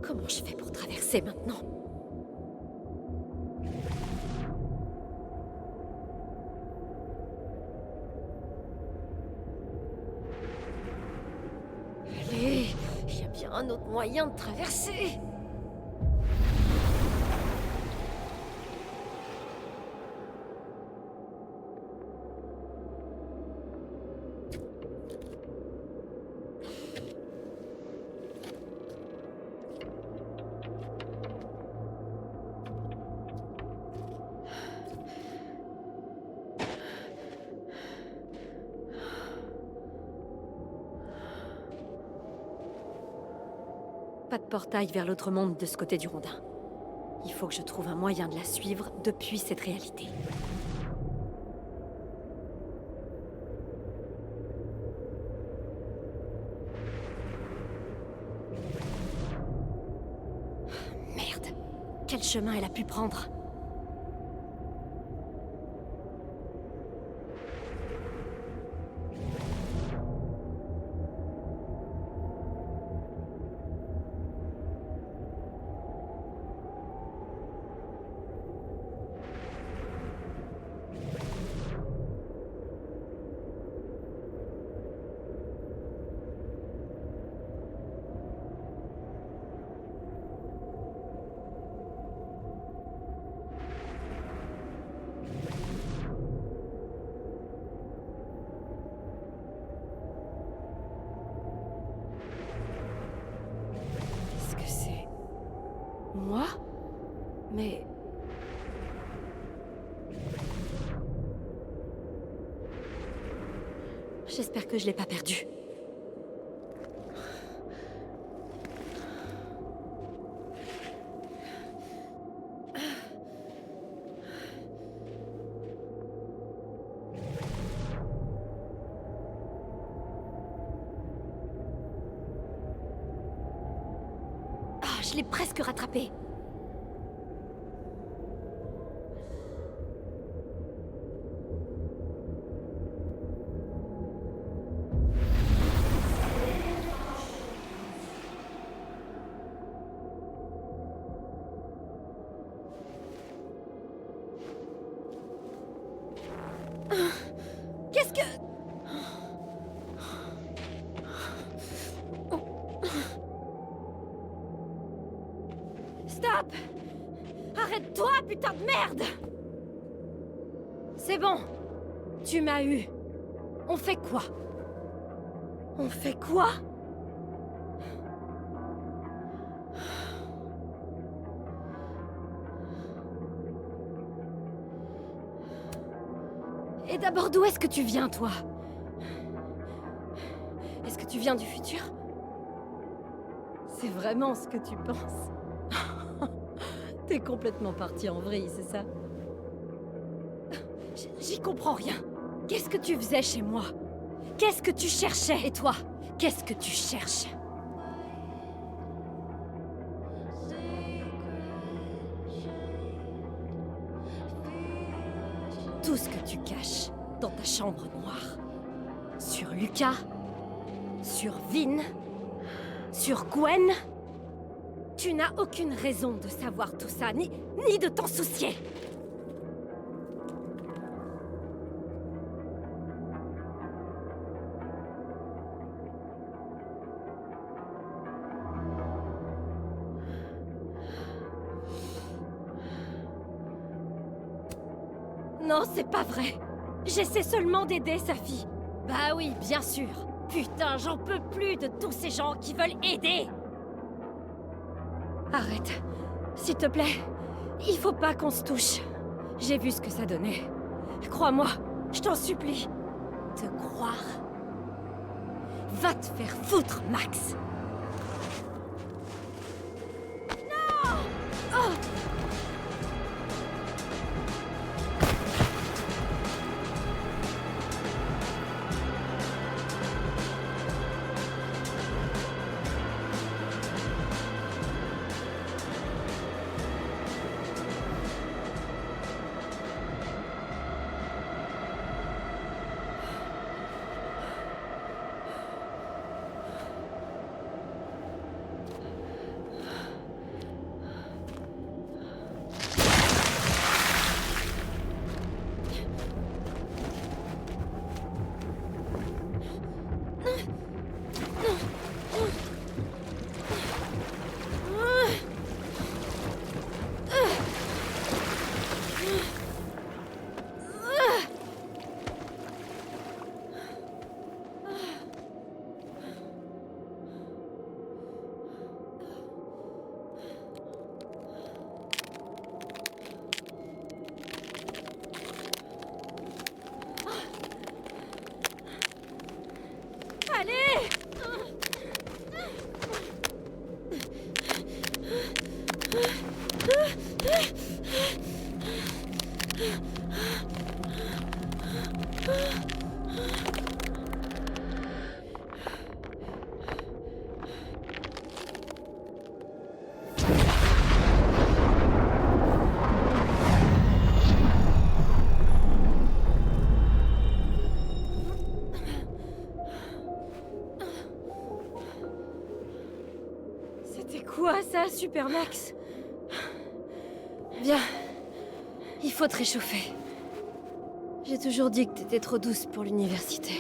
Comment je fais pour traverser maintenant? Allez, il y a bien un autre moyen de traverser. Pas de portail vers l'autre monde de ce côté du rondin. Il faut que je trouve un moyen de la suivre depuis cette réalité. Merde! Quel chemin elle a pu prendre? Est-ce que c'est... moi? Mais... J'espère que je l'ai pas perdu. Ah, je l'ai presque rattrapé. Qu'est-ce que... Stop! Arrête-toi, putain de merde! C'est bon. Tu m'as eu. On fait quoi? On fait quoi? Et d'abord, d'où est-ce que tu viens, toi? Est-ce que tu viens du futur? C'est vraiment ce que tu penses? T'es complètement parti en vrille, c'est ça? J'y comprends rien. Qu'est-ce que tu faisais chez moi? Qu'est-ce que tu cherchais? Et toi, qu'est-ce que tu cherches? Tout ce que tu caches dans ta chambre noire. Sur Lucas? Sur Vin? Sur Gwen? Tu n'as aucune raison de savoir tout ça, ni de t'en soucier. Non, c'est pas vrai. J'essaie seulement d'aider sa fille. Bah oui, bien sûr. Putain, j'en peux plus de tous ces gens qui veulent aider. Arrête. S'il te plaît. Il faut pas qu'on se touche. J'ai vu ce que ça donnait. Crois-moi, je t'en supplie. Te croire? Va te faire foutre, Max. Non! Oh! Allez! C'était quoi ça, Supermax? Viens, il faut te réchauffer. J'ai toujours dit que t'étais trop douce pour l'université.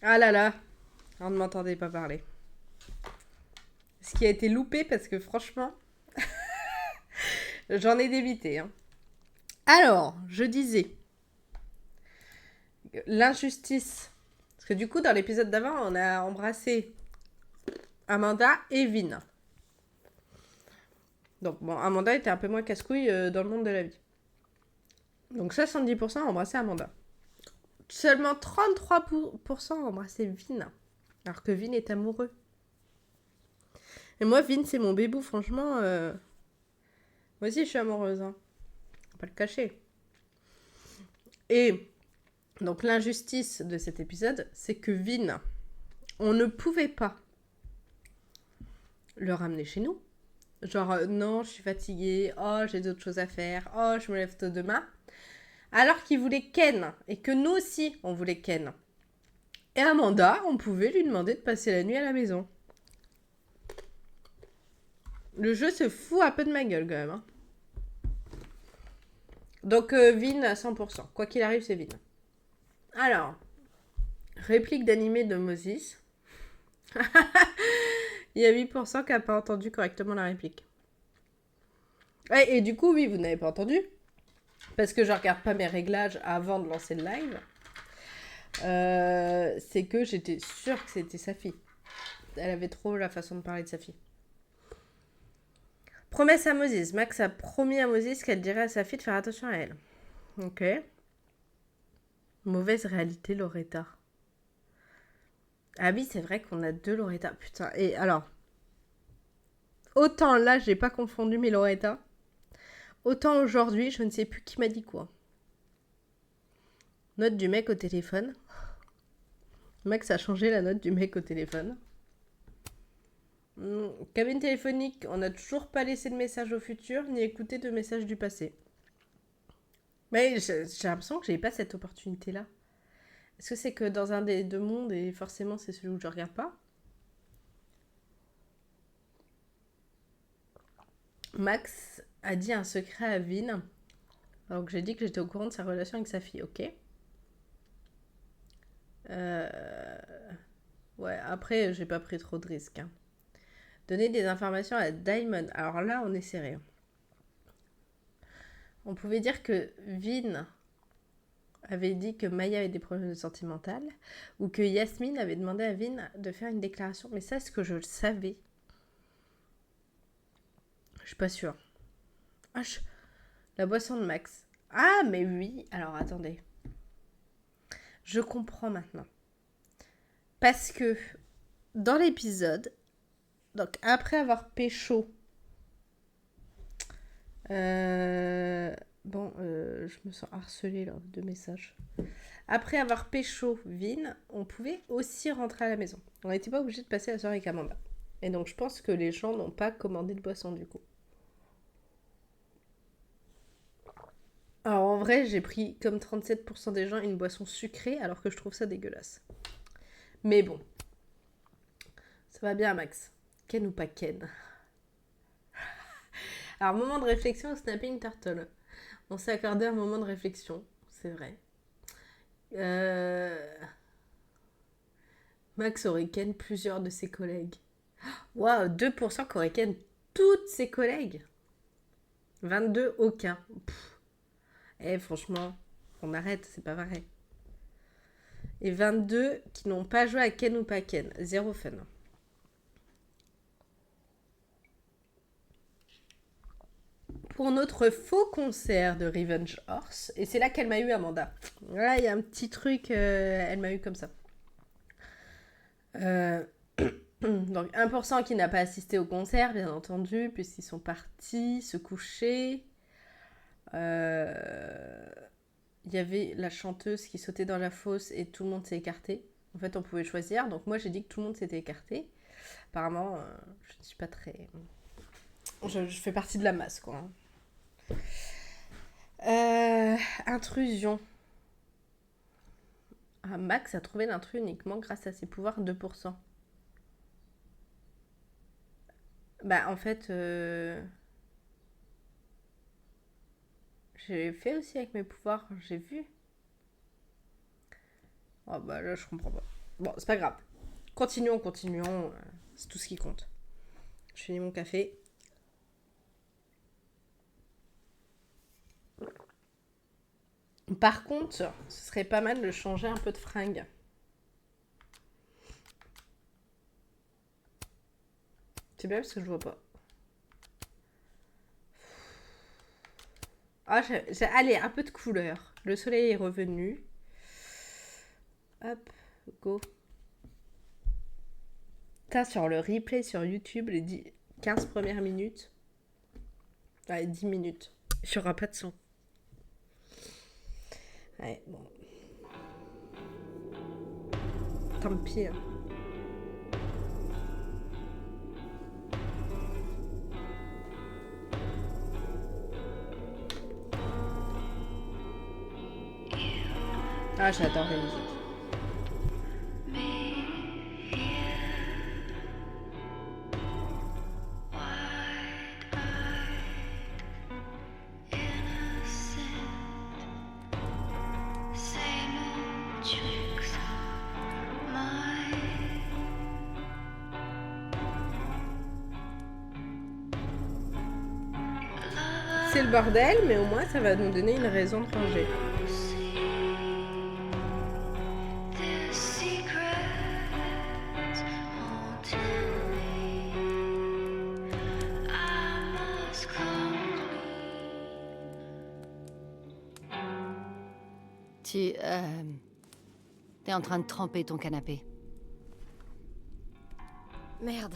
Ah là là, on ne m'entendait pas parler. Ce qui a été loupé parce que franchement, j'en ai débité. Hein. Alors, je disais, l'injustice. Parce que du coup, dans l'épisode d'avant, on a embrassé Amanda et Vin. Donc bon, Amanda était un peu moins casse-couille dans le monde de la vie. Donc 70% ont embrassé Amanda. Seulement 33% ont embrassé Vin. Alors que Vin est amoureux. Et moi, Vin, c'est mon bébou, franchement. Moi aussi, je suis amoureuse. Hein. Faut pas le cacher. Et donc l'injustice de cet épisode, c'est que Vin, on ne pouvait pas le ramener chez nous. Genre, non, je suis fatiguée. Oh, j'ai d'autres choses à faire. Oh, je me lève tôt demain. Alors qu'il voulait Ken. Et que nous aussi, on voulait Ken. Et Amanda, on pouvait lui demander de passer la nuit à la maison. Le jeu se fout un peu de ma gueule, quand même. Hein. Donc, Vin à 100%. Quoi qu'il arrive, c'est Vin. Alors, réplique d'animé de Moses. Il y a 8% qui n'a pas entendu correctement la réplique. Et du coup, oui, vous n'avez pas entendu. Parce que je regarde pas mes réglages avant de lancer le live. C'est que j'étais sûre que c'était sa fille. Elle avait trop la façon de parler de sa fille. Promesse à Moses. Max a promis à Moses qu'elle dirait à sa fille de faire attention à elle. Ok. Mauvaise réalité, Loretta. Ah oui, c'est vrai qu'on a 2 Loretta. Putain. Et alors, autant là, j'ai pas confondu mes Loretta. Autant aujourd'hui, je ne sais plus qui m'a dit quoi. Note du mec au téléphone. Max a changé la note du mec au téléphone. Cabine téléphonique, on n'a toujours pas laissé de message au futur, ni écouté de message du passé. Mais j'ai l'impression que j'ai pas cette opportunité-là. Est-ce que c'est que dans un des 2 mondes, et forcément c'est celui où je regarde pas? Max a dit un secret à Vin. Donc j'ai dit que j'étais au courant de sa relation avec sa fille, ok. Ouais, après j'ai pas pris trop de risques. Hein. Donner des informations à Diamond. Alors là, on est serré. On pouvait dire que Vin avait dit que Maya avait des problèmes de santé mentale ou que Yasmine avait demandé à Vin de faire une déclaration. Mais ça, est-ce que je le savais? Je suis pas sûre. Ah, la boisson de Max. Ah, mais oui. Alors, attendez. Je comprends maintenant. Parce que dans l'épisode, donc après avoir pécho, je me sens harcelée là, de messages. Après avoir pécho Vin, on pouvait aussi rentrer à la maison. On n'était pas obligé de passer la soirée avec Amanda. Et donc je pense que les gens n'ont pas commandé de boisson du coup. Alors en vrai, j'ai pris comme 37% des gens une boisson sucrée alors que je trouve ça dégueulasse. Mais bon, ça va bien Max. Ken ou pas Ken? Alors moment de réflexion au Snapping Turtle. On s'est accordé un moment de réflexion, c'est vrai. Max aurait ken plusieurs de ses collègues. Waouh, 2% qu'aurait ken toutes ses collègues. 22, aucun. Franchement, on arrête, c'est pas vrai. Et 22 qui n'ont pas joué à Ken ou pas Ken. Zéro fun. Pour notre faux concert de Revenge Horse, et c'est là qu'elle m'a eu Amanda. Là, il y a un petit truc, elle m'a eu comme ça. Donc 1% qui n'a pas assisté au concert, bien entendu, puisqu'ils sont partis se coucher. Il y avait la chanteuse qui sautait dans la fosse et tout le monde s'est écarté. En fait, on pouvait choisir. Donc moi, j'ai dit que tout le monde s'était écarté. Apparemment, je ne suis pas très... Je fais partie de la masse, quoi. Intrusion. Ah, Max a trouvé l'intrus uniquement grâce à ses pouvoirs 2%. Bah, en fait... J'ai fait aussi avec mes pouvoirs, j'ai vu. Oh bah là, je comprends pas. Bon, c'est pas grave. Continuons. C'est tout ce qui compte. Je finis mon café. Par contre, ce serait pas mal de changer un peu de fringue. C'est bien parce que je vois pas. Ah, allez, un peu de couleur. Le soleil est revenu. Hop, go. Putain, sur le replay sur YouTube, les 15 premières minutes. Allez, 10 minutes. Il n'y aura pas de son. Ouais, bon. Tant pis. Hein. Ah, j'adore la musique. C'est le bordel, mais au moins ça va nous donner une raison de changer. T'es en train de tremper ton canapé. Merde.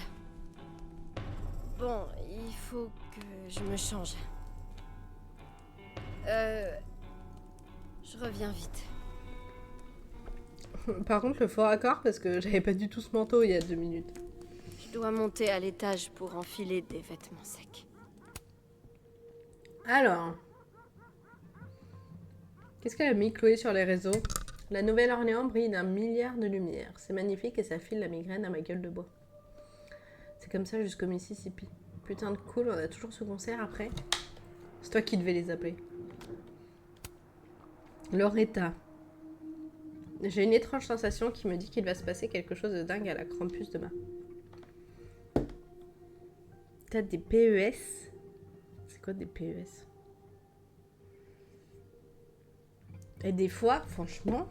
Bon, il faut que je me change. Je reviens vite. Par contre, le faux raccord, parce que j'avais pas du tout ce manteau il y a 2 minutes. Je dois monter à l'étage pour enfiler des vêtements secs. Alors, qu'est-ce qu'elle a mis Chloé sur les réseaux? La Nouvelle-Orléans brille d'un milliard de lumières. C'est magnifique et ça file la migraine à ma gueule de bois. C'est comme ça jusqu'au Mississippi. Putain de cool, on a toujours ce concert après. C'est toi qui devais les appeler. Loretta. J'ai une étrange sensation qui me dit qu'il va se passer quelque chose de dingue à la Krampus demain. T'as des PES? C'est quoi des PES? Et des fois, franchement...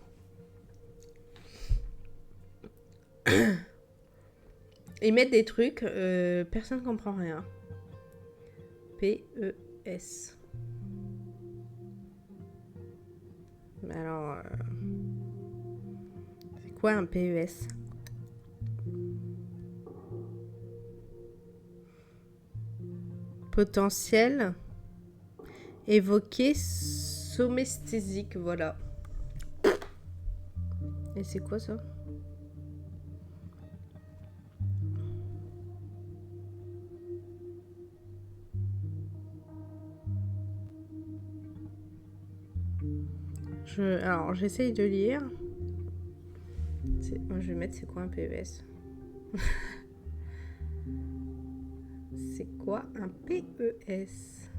ils mettent des trucs, personne ne comprend rien. PES. Mais alors... c'est quoi un PES? Potentiel évoqué somesthésique, voilà. Et c'est quoi ça? Alors, j'essaye de lire. Moi, je vais mettre c'est quoi un PES? C'est quoi un PES?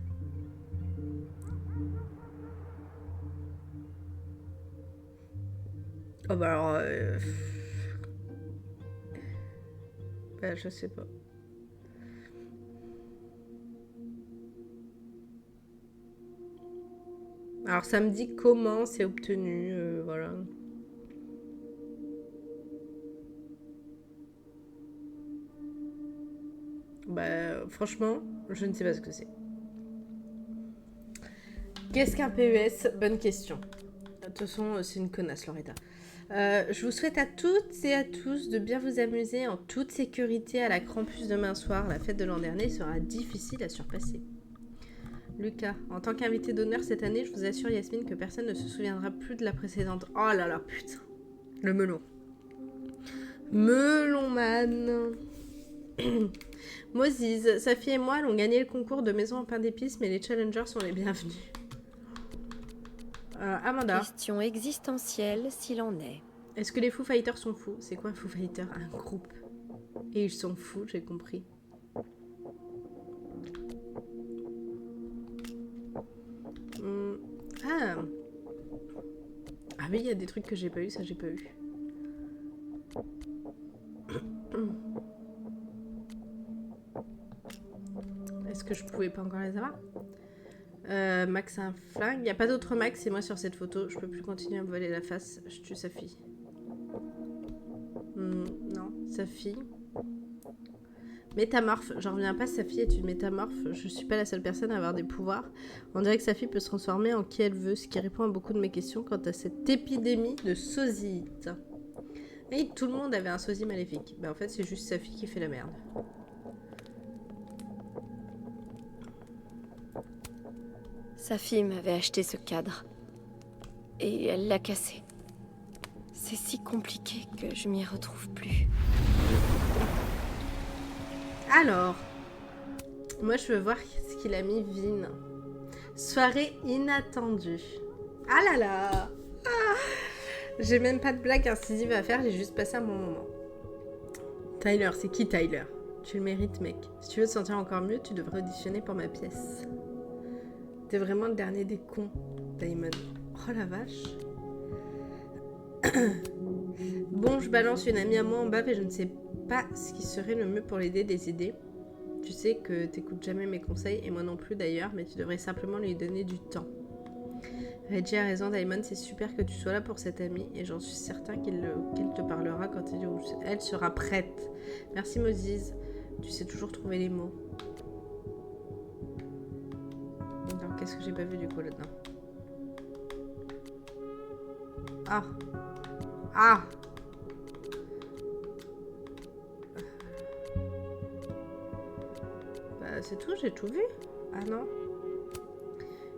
Oh bah alors... bah, je sais pas. Alors ça me dit comment c'est obtenu, voilà. Bah franchement, je ne sais pas ce que c'est. Qu'est-ce qu'un PES? Bonne question. De toute façon, c'est une connasse, Loretta. Je vous souhaite à toutes et à tous de bien vous amuser en toute sécurité à la Krampus demain soir. La fête de l'an dernier sera difficile à surpasser. Lucas, en tant qu'invité d'honneur cette année, je vous assure, Yasmine, que personne ne se souviendra plus de la précédente. Oh là là, putain. Le melon. Melon man. Moses, sa fille et moi allons gagner le concours de maison en pain d'épices, mais les challengers sont les bienvenus. Amanda. Question existentielle s'il en est. Est-ce que les Foo Fighters sont fous? C'est quoi un Foo Fighter? Un groupe. Et ils sont fous, j'ai compris. Ah oui, il y a des trucs que j'ai pas eu, ça j'ai pas eu. Est-ce que je pouvais pas encore les avoir? Max a un flingue. Il n'y a pas d'autre Max, c'est moi sur cette photo. Je peux plus continuer à me voiler la face. Je tue sa fille. Non, sa fille. Métamorphe. J'en reviens pas, sa fille est une métamorphe. Je suis pas la seule personne à avoir des pouvoirs. On dirait que sa fille peut se transformer en qui elle veut, ce qui répond à beaucoup de mes questions quant à cette épidémie de sosite. Et tout le monde avait un sosie maléfique. Bah en fait, c'est juste sa fille qui fait la merde. Sa fille m'avait acheté ce cadre. Et elle l'a cassé. C'est si compliqué que je m'y retrouve plus. Alors, moi je veux voir ce qu'il a mis Vin. Soirée inattendue. Ah là là. J'ai même pas de blague incisive à faire, j'ai juste passé un bon moment. Tyler, c'est qui Tyler? Tu le mérites, mec. Si tu veux te sentir encore mieux, tu devrais auditionner pour ma pièce. T'es vraiment le dernier des cons, Damon. Oh la vache. Bon, je balance une amie à moi en bas, mais je ne sais pas ce qui serait le mieux pour l'aider, des idées. Tu sais que t'écoutes jamais mes conseils, et moi non plus d'ailleurs, mais tu devrais simplement lui donner du temps. Reggie a raison, Damon, c'est super que tu sois là pour cette amie, et j'en suis certain qu'elle te parlera quand elle sera prête. Merci Moses, tu sais toujours trouver les mots. Alors, qu'est-ce que j'ai pas vu du coup là-dedans? Ah. Ah. Bah c'est tout, j'ai tout vu. Ah non.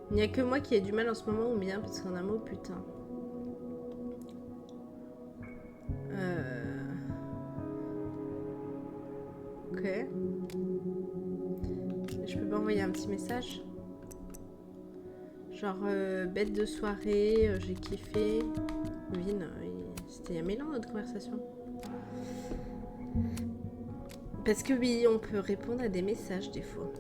Il n'y a que moi qui ai du mal en ce moment ou bien parce qu'en un mot, putain. Ok. Je peux pas envoyer un petit message? Genre, bête de soirée, j'ai kiffé. Vin, c'était il y a 1000 ans notre conversation. Parce que oui, on peut répondre à des messages des fois.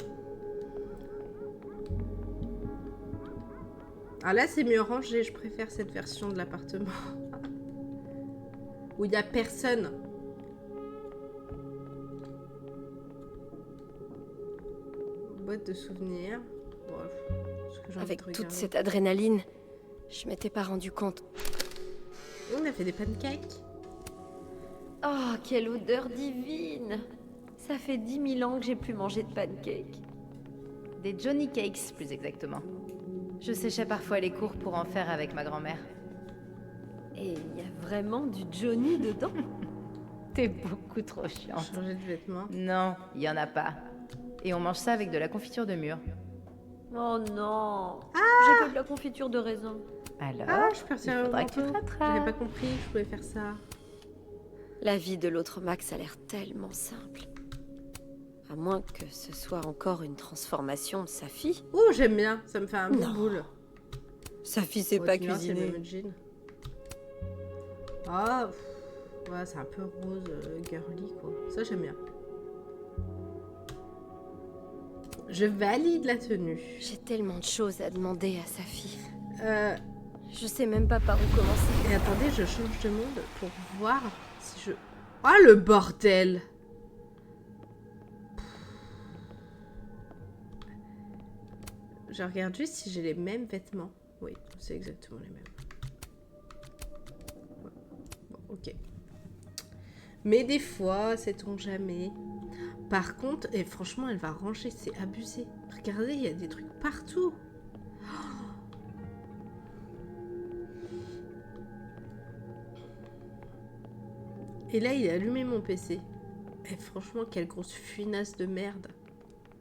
Ah là, c'est mieux rangé, je préfère cette version de l'appartement. Où il n'y a personne. Boîte de souvenirs. Bref. Avec toute cette adrénaline, je m'étais pas rendu compte. On a fait des pancakes. Oh, quelle odeur divine! Ça fait 10 000 ans que j'ai plus mangé de pancakes. Des Johnny Cakes, plus exactement. Je séchais parfois les cours pour en faire avec ma grand-mère. Et il y a vraiment du Johnny dedans? T'es beaucoup trop chiante. Changer de vêtements. Non, il y en a pas. Et on mange ça avec de la confiture de mûre. Oh non! J'ai que de la confiture de raisin. Alors, Ah, je peux retirer il le faudra que tu manteau. rattrapes. J'avais pas compris que je pouvais faire ça. La vie de l'autre Max a l'air tellement simple. À moins que ce soit encore une transformation de sa fille. Oh, j'aime bien. Ça me fait un bon Non. boule. Sa fille sait Ouais, pas tu vois, c'est le cuisiner. même jean. Ah, ouais, c'est un peu rose, girly, quoi. Ça, j'aime bien. Je valide la tenue. J'ai tellement de choses à demander à sa fille. Euh, Je sais même pas par où commencer. et attendez, je change de monde pour voir si je... Oh, le bordel! Je regarde juste si j'ai les mêmes vêtements. Oui, c'est exactement les mêmes. Ouais. Bon, ok. Mais des fois, sait-on jamais. Par contre, et franchement, elle va ranger, c'est abusé. Regardez, il y a des trucs partout. Et là, il a allumé mon PC. Et franchement, quelle grosse fuinasse de merde.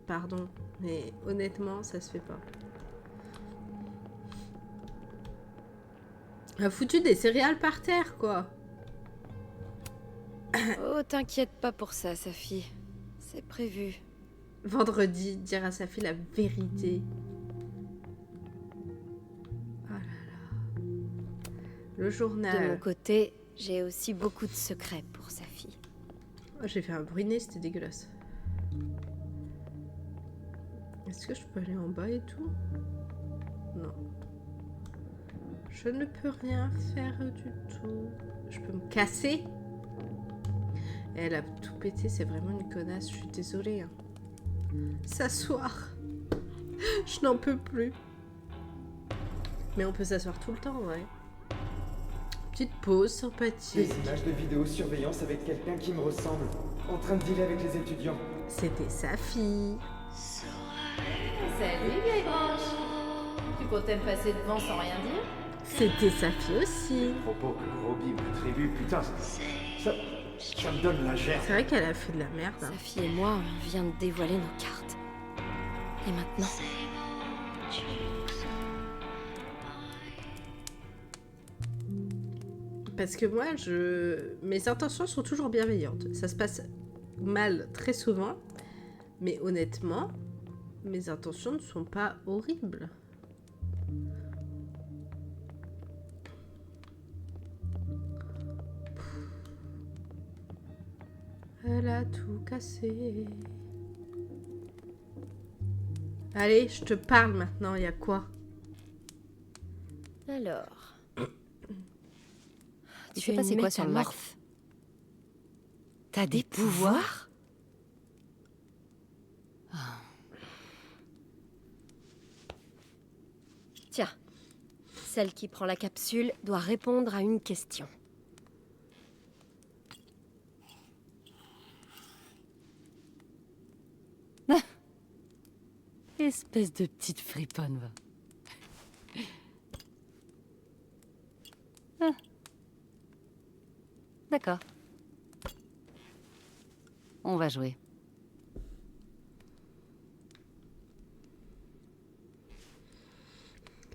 Pardon, mais honnêtement, ça se fait pas. Elle a foutu des céréales par terre, quoi. Oh, t'inquiète pas pour ça, sa fille. C'est prévu. Vendredi, dire à sa fille la vérité. Oh là là. Le De mon journal. côté, j'ai aussi beaucoup de secrets pour sa fille. Oh, j'ai fait un bruit, c'était dégueulasse. Est-ce que je peux aller en bas et tout? Non. Je ne peux rien faire du tout. Je peux me casser? Elle a tout pété, c'est vraiment une connasse, je suis désolée. Hein. S'asseoir. Je n'en peux plus. Mais on peut s'asseoir tout le temps, ouais. Petite pause sympathique. Des images de vidéosurveillance avec quelqu'un qui me ressemble, en train de dealer avec les étudiants. C'était sa fille. Salut, vieille branche. Tu comptes me passer devant sans rien dire? C'était sa fille aussi. Propos que Robbie m'attribue, putain, ça me donne la gerbe. C'est vrai qu'elle a fait de la merde. Sa fille et moi, on vient de dévoiler nos cartes. Et maintenant? Parce que moi, mes intentions sont toujours bienveillantes. Ça se passe mal très souvent. Mais honnêtement, mes intentions ne sont pas horribles. Elle a tout cassé. Allez, je te parle maintenant, il y a quoi? Alors... Il s'est passé quoi sur le lac? métamorphe. T'as des pouvoirs? Tiens, celle qui prend la capsule doit répondre à une question. Espèce de petite friponne, va. Ah. D'accord. On va jouer.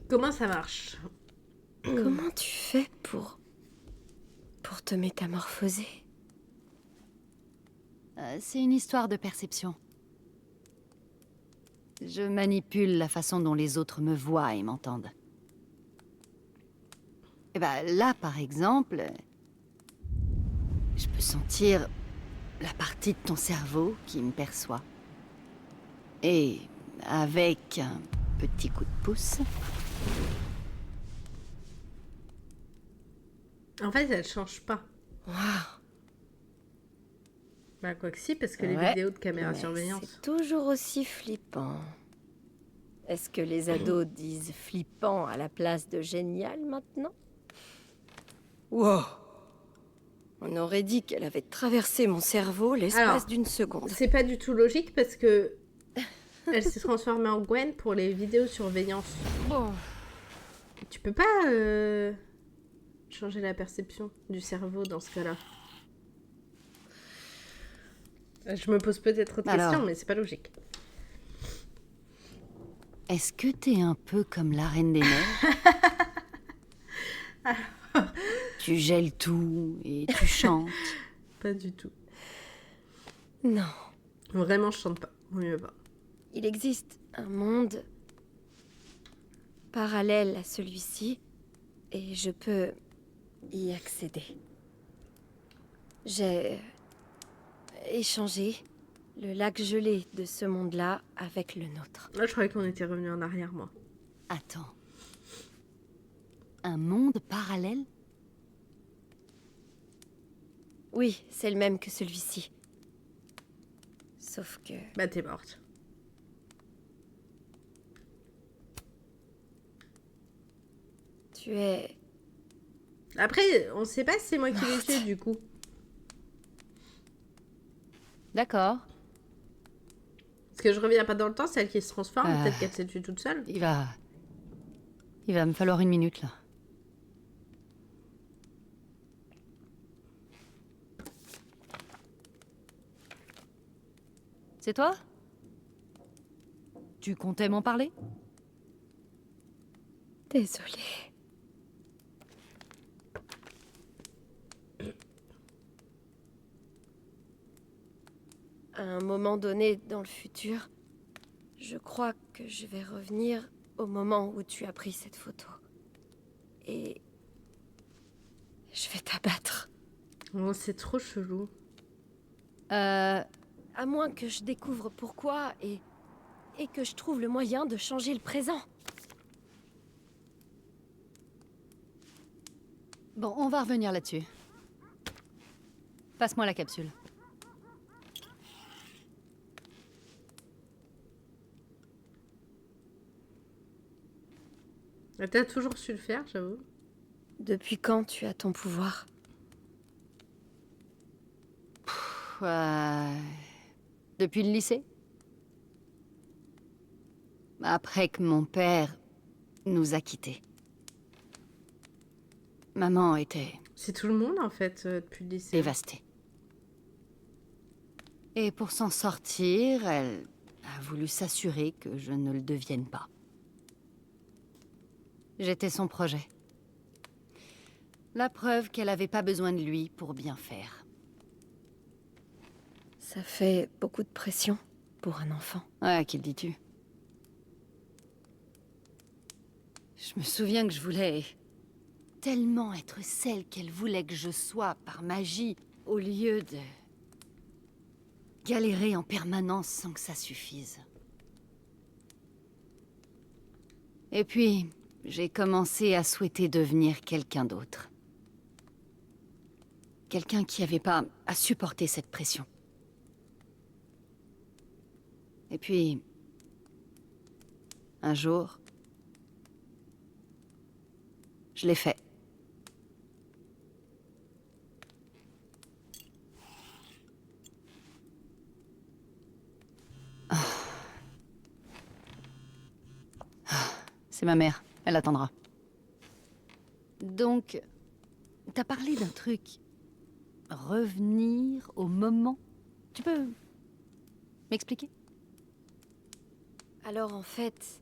Comment ça marche? Comment tu fais pour te métamorphoser? C'est une histoire de perception. Je manipule la façon dont les autres me voient et m'entendent. Et bah là, par exemple, je peux sentir la partie de ton cerveau qui me perçoit. Et avec un petit coup de pouce, En fait, elle change pas. Waouh! Bah, quoi que si, parce que les Ouais, vidéos de caméra mais surveillance. c'est toujours aussi flippant. Est-ce que les ados disent flippant à la place de génial maintenant? Wow! On aurait dit qu'elle avait traversé mon cerveau l'espace Alors, d'une seconde. C'est pas du tout logique parce que elle s'est transformée en Gwen pour les vidéos surveillance. Bon, Tu peux pas changer la perception du cerveau dans ce cas-là. Je me pose peut-être autre Alors. question, mais c'est pas logique. est-ce que t'es un peu comme la Reine des Neiges? Tu gèles tout et tu chantes. Pas du tout. non. Vraiment, je chante pas. Vaut mieux pas. Il existe un monde parallèle à celui-ci et je peux y accéder. J'ai échangé le lac gelé de ce monde-là avec le nôtre. Là, je croyais qu'on était revenu en arrière, moi. Attends. Un monde parallèle? Oui, c'est le même que celui-ci. Sauf que... Bah, t'es morte. tu es... Après, on sait pas si c'est moi qui l'ai Morte. tué, du coup. D'accord. Parce que je reviens pas dans le temps, c'est elle qui se transforme. Ah. Peut-être qu'elle s'est tuée toute seule. Il va me falloir une minute, là. C'est toi? Tu comptais m'en parler? Désolée. À un moment donné dans le futur, je crois que je vais revenir au moment où tu as pris cette photo. Et... je vais t'abattre. Oh, c'est trop chelou. À moins que je découvre pourquoi et que je trouve le moyen de changer le présent. Bon, on va revenir là-dessus. Passe-moi la capsule. T'as toujours su le faire, j'avoue. Depuis quand tu as ton pouvoir? Depuis le lycée. Après que mon père nous a quittés. Maman était C'est tout le monde, en fait, depuis le lycée. dévastée. Et pour s'en sortir, elle a voulu s'assurer que je ne le devienne pas. J'étais son projet. La preuve qu'elle avait pas besoin de lui pour bien faire. Ça fait beaucoup de pression pour un enfant. Ouais, qui le dis-tu? Je me souviens que je voulais tellement être celle qu'elle voulait que je sois par magie, au lieu de galérer en permanence sans que ça suffise. Et puis, j'ai commencé à souhaiter devenir quelqu'un d'autre. Quelqu'un qui n'avait pas à supporter cette pression. Et puis, un jour, je l'ai fait. C'est ma mère, elle attendra. Donc, t'as parlé d'un truc. Revenir au moment. Tu peux m'expliquer? Alors en fait,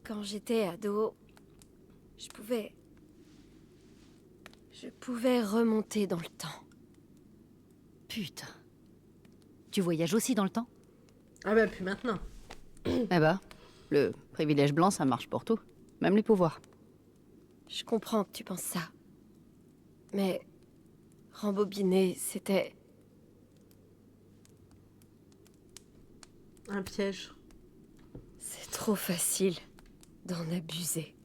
quand j'étais ado, je pouvais remonter dans le temps. Putain. Tu voyages aussi dans le temps? Ah bah, puis maintenant. Eh bah, le privilège blanc, ça marche pour tout. Même les pouvoirs. Je comprends que tu penses ça. Mais rembobiner, c'était... Un piège. C'est trop facile d'en abuser.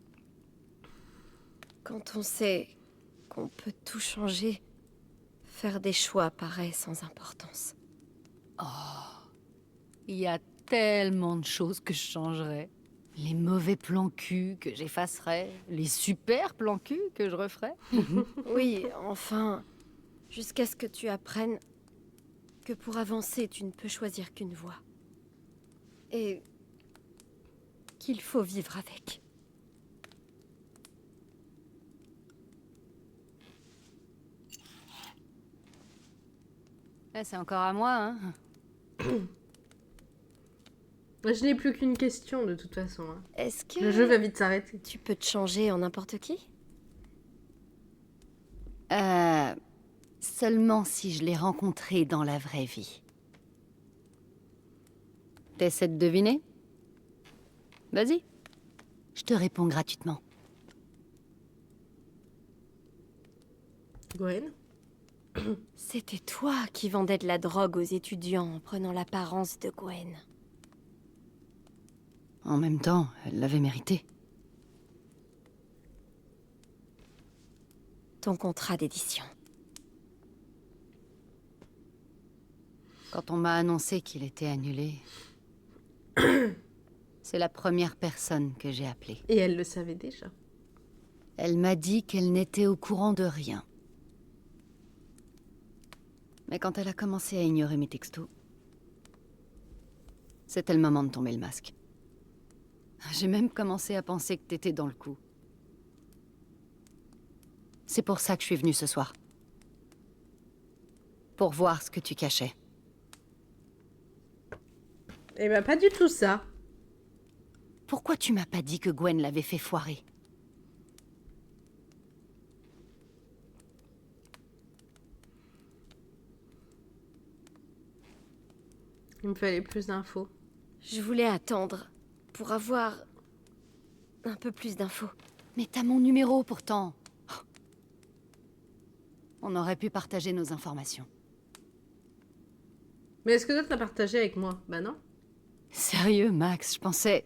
Quand on sait qu'on peut tout changer, faire des choix paraît sans importance. Il y a tellement de choses que je changerais. Les mauvais plans cul que j'effacerais. Les super plans cul que je referais. Oui, enfin, jusqu'à ce que tu apprennes que pour avancer, tu ne peux choisir qu'une voie. Et qu'il faut vivre avec. C'est encore à moi, hein. Je n'ai plus qu'une question, de toute façon. Hein. Est-ce que Le jeu va vite s'arrêter. tu peux te changer en n'importe qui? Seulement si je l'ai rencontré dans la vraie vie. T'essaies de deviner? Vas-y. Je te réponds gratuitement. Gwen? C'était toi qui vendais de la drogue aux étudiants en prenant l'apparence de Gwen. En même temps, elle l'avait mérité. Ton contrat d'édition. Quand on m'a annoncé qu'il était annulé, c'est la première personne que j'ai appelée. Et elle le savait déjà. Elle m'a dit qu'elle n'était au courant de rien. Mais quand elle a commencé à ignorer mes textos, c'était le moment de tomber le masque. J'ai même commencé à penser que t'étais dans le coup. C'est pour ça que je suis venue ce soir. Pour voir ce que tu cachais. Eh ben, pas du tout ça. Pourquoi tu m'as pas dit que Gwen l'avait fait foirer? Il me fallait plus d'infos. Je voulais attendre pour avoir un peu plus d'infos. Mais t'as mon numéro pourtant. Oh. On aurait pu partager nos informations. Mais est-ce que toi, t'as partagé avec moi? Bah non. Sérieux, Max, je pensais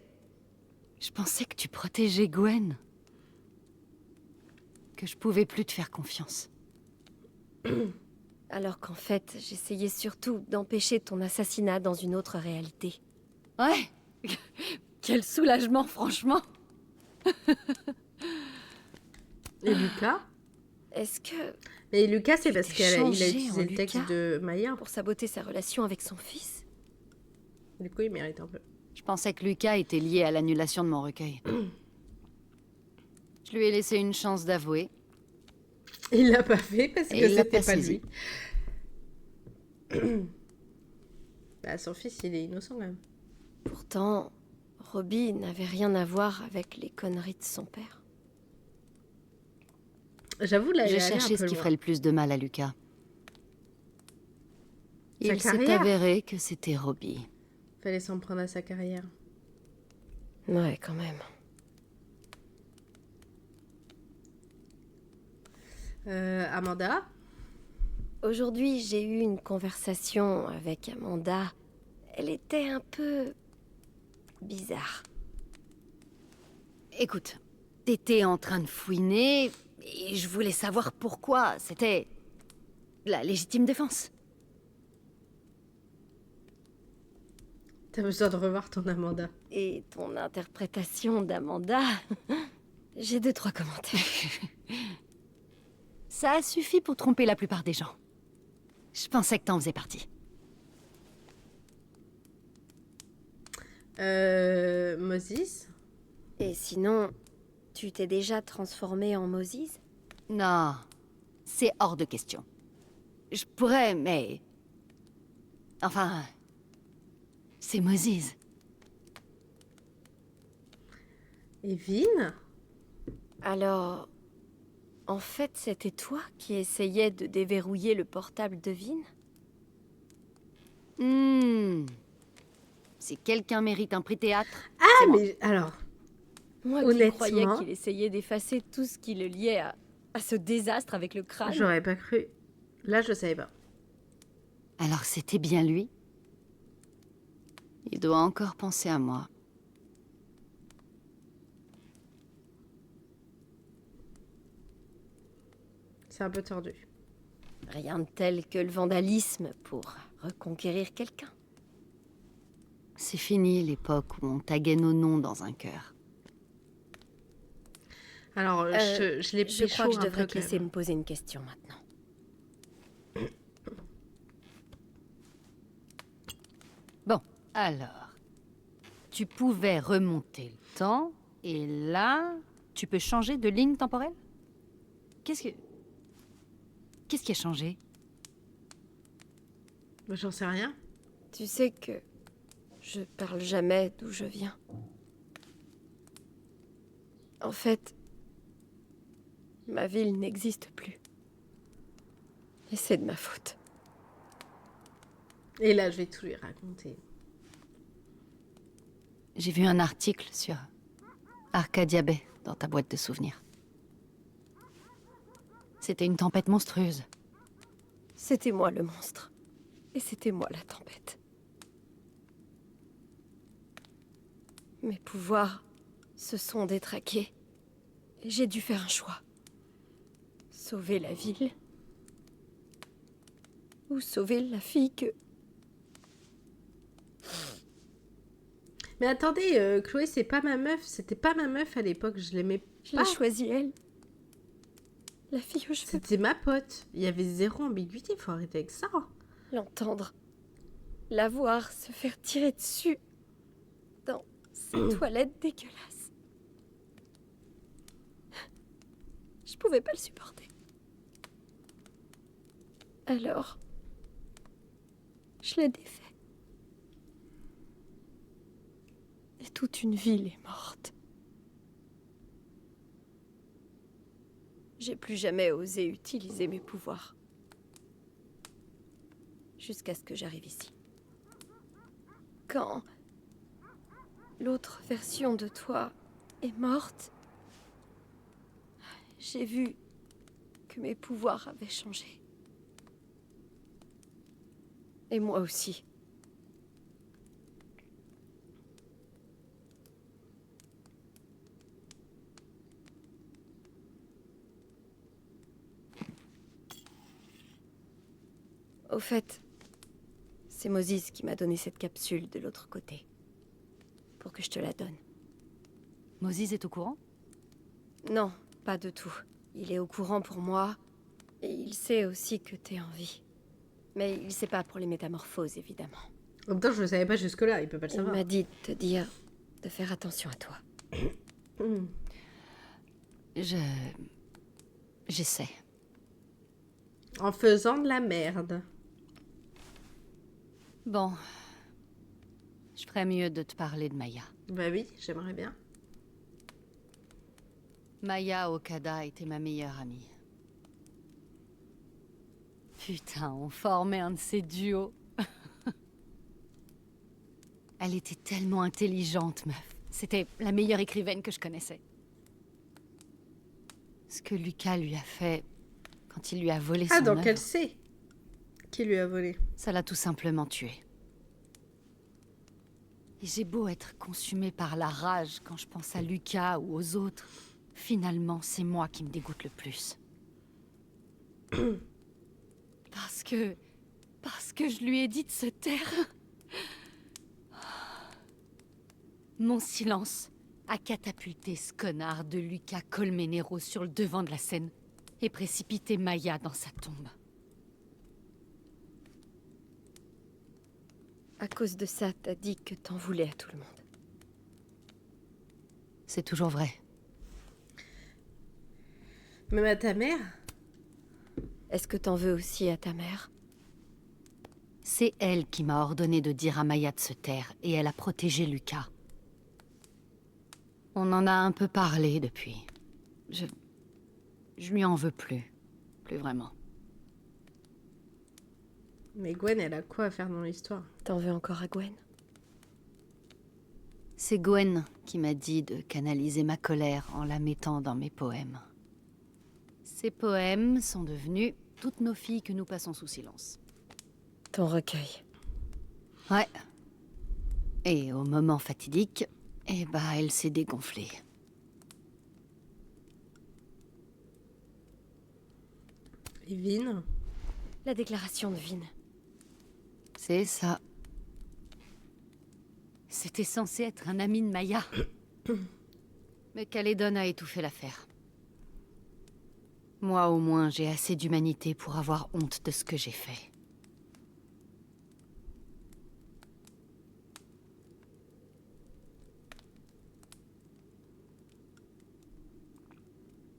que tu protégeais Gwen. Que je pouvais plus te faire confiance. Alors qu'en fait, j'essayais surtout d'empêcher ton assassinat dans une autre réalité. Ouais. Quel soulagement, franchement. Et Lucas? Est-ce que, Mais Lucas, c'est Tu parce t'es qu'il a changé utilisé en le texte Lucas de Maya. pour saboter sa relation avec son fils? Du coup, il mérite un peu. Je pensais que Lucas était lié à l'annulation de mon recueil. Je lui ai laissé une chance d'avouer. Il l'a pas fait parce Et que il l'a c'était pas pas saisi. lui. Bah, son fils, il est innocent quand même. Pourtant, Robbie n'avait rien à voir avec les conneries de son père. J'avoue, là, il J'ai est allé un cherché peu ce qui loin. ferait le plus de mal à Lucas. Sa Il s'est carrière. avéré que c'était Robbie. Fallait s'en prendre à sa carrière. Ouais, quand même. Amanda? Aujourd'hui, j'ai eu une conversation avec Amanda. Elle était un peu bizarre. Écoute, t'étais en train de fouiner et je voulais savoir pourquoi. C'était la légitime défense. T'as besoin de revoir ton Amanda. Et ton interprétation d'Amanda... J'ai 2-3 commentaires. Ça a suffi pour tromper la plupart des gens. Je pensais que t'en faisais partie. Moses? Et sinon, tu t'es déjà transformé en Moses? Non, c'est hors de question. Je pourrais, mais... Enfin... C'est Moses. Et Vin? Alors... En fait, c'était toi qui essayais de déverrouiller le portable de Vin? Si quelqu'un mérite un prix théâtre, Ah, c'est moi. mais alors, Moi qui honnêtement, croyais qu'il essayait d'effacer tout ce qui le liait à ce désastre avec le crâne. j'aurais pas cru. Là, je savais pas. Alors c'était bien lui? Il doit encore penser à moi. C'est un peu tordu. Rien de tel que le vandalisme pour reconquérir quelqu'un. C'est fini l'époque où on taguait nos noms dans un cœur. Alors, je l'ai Je pris crois chaud que je un devrais peu te quand laisser même. me poser une question maintenant. Bon, alors... Tu pouvais remonter le temps, et là, tu peux changer de ligne temporelle? Qu'est-ce qui a changé? J'en sais rien. Tu sais que je parle jamais d'où je viens. En fait, ma ville n'existe plus. Et c'est de ma faute. Et là, je vais tout lui raconter. J'ai vu un article sur Arcadia Bay dans ta boîte de souvenirs. C'était une tempête monstrueuse. C'était moi le monstre. Et c'était moi la tempête. Mes pouvoirs se sont détraqués. Et j'ai dû faire un choix. Sauver la ville. Ou sauver la fille que... Mais attendez, Chloé, c'est pas ma meuf. C'était pas ma meuf à l'époque. Je l'aimais Je pas. l'ai choisie, elle. La fille aux cheveux. C'était ma pote. Il y avait zéro ambiguïté. Faut arrêter avec ça. L'entendre. La voir se faire tirer dessus. Dans ces toilettes dégueulasses. Je pouvais pas le supporter. Alors... je l'ai défait. Et toute une ville est morte. J'ai plus jamais osé utiliser mes pouvoirs. Jusqu'à ce que j'arrive ici. Quand l'autre version de toi est morte, j'ai vu que mes pouvoirs avaient changé. Et moi aussi. Au fait, c'est Moses qui m'a donné cette capsule de l'autre côté. Pour que je te la donne. Moses est au courant? Non, pas de tout. Il est au courant pour moi, et il sait aussi que t'es en vie. Mais il sait pas pour les métamorphoses, évidemment. En même temps, je le savais pas jusque-là, il peut pas le Il savoir. m'a dit de te dire de faire attention à toi. Hmm. J'essaie. En faisant de la merde. Bon. Je ferais mieux de te parler de Maya. Bah oui, j'aimerais bien. Maya Okada était ma meilleure amie. Putain, on formait un de ces duos. Elle était tellement intelligente, meuf. C'était la meilleure écrivaine que je connaissais. Ce que Lucas lui a fait quand il lui a volé Ah, son donc œuvre, elle sait qui lui a volé. ça l'a tout simplement tuée. Et j'ai beau être consumée par la rage quand je pense à Lucas ou aux autres, finalement, c'est moi qui me dégoûte le plus. Parce que je lui ai dit de se taire. Mon silence a catapulté ce connard de Lucas Colmenero sur le devant de la scène et précipité Maya dans sa tombe. À cause de ça, t'as dit que t'en voulais à tout le monde. C'est toujours vrai. Même à ta mère? Est-ce que t'en veux aussi à ta mère? C'est elle qui m'a ordonné de dire à Maya de se taire et elle a protégé Lucas. On en a un peu parlé depuis. Je lui en veux plus. Plus vraiment. Mais Gwen, elle a quoi à faire dans l'histoire? T'en veux encore à Gwen? C'est Gwen qui m'a dit de canaliser ma colère en la mettant dans mes poèmes. Ces poèmes sont devenus toutes nos filles que nous passons sous silence. Ton recueil. Ouais. Et au moment fatidique, elle s'est dégonflée. Et Vin? La déclaration de Vin. C'est ça. C'était censé être un ami de Maya. Mais Caledon a étouffé l'affaire. Moi, au moins, j'ai assez d'humanité pour avoir honte de ce que j'ai fait.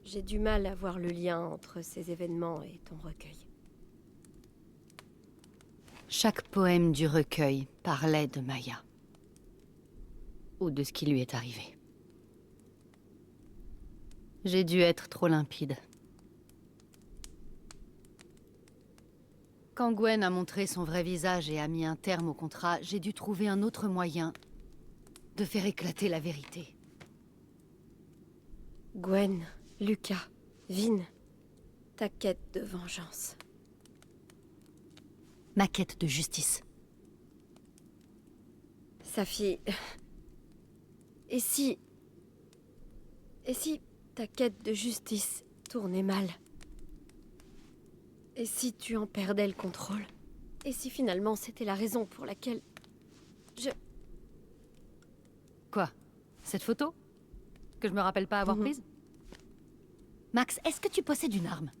J'ai du mal à voir le lien entre ces événements et ton recueil. Chaque poème du recueil parlait de Maya. Ou de ce qui lui est arrivé. J'ai dû être trop limpide. Quand Gwen a montré son vrai visage et a mis un terme au contrat, j'ai dû trouver un autre moyen de faire éclater la vérité. Gwen, Lucas, Vin, ta quête de vengeance. Ma quête de justice. Safi... Et si ta quête de justice tournait mal? Et si tu en perdais le contrôle? Et si finalement c'était la raison pour laquelle... Quoi? Cette photo? Que je me rappelle pas avoir prise? Max, est-ce que tu possèdes une arme?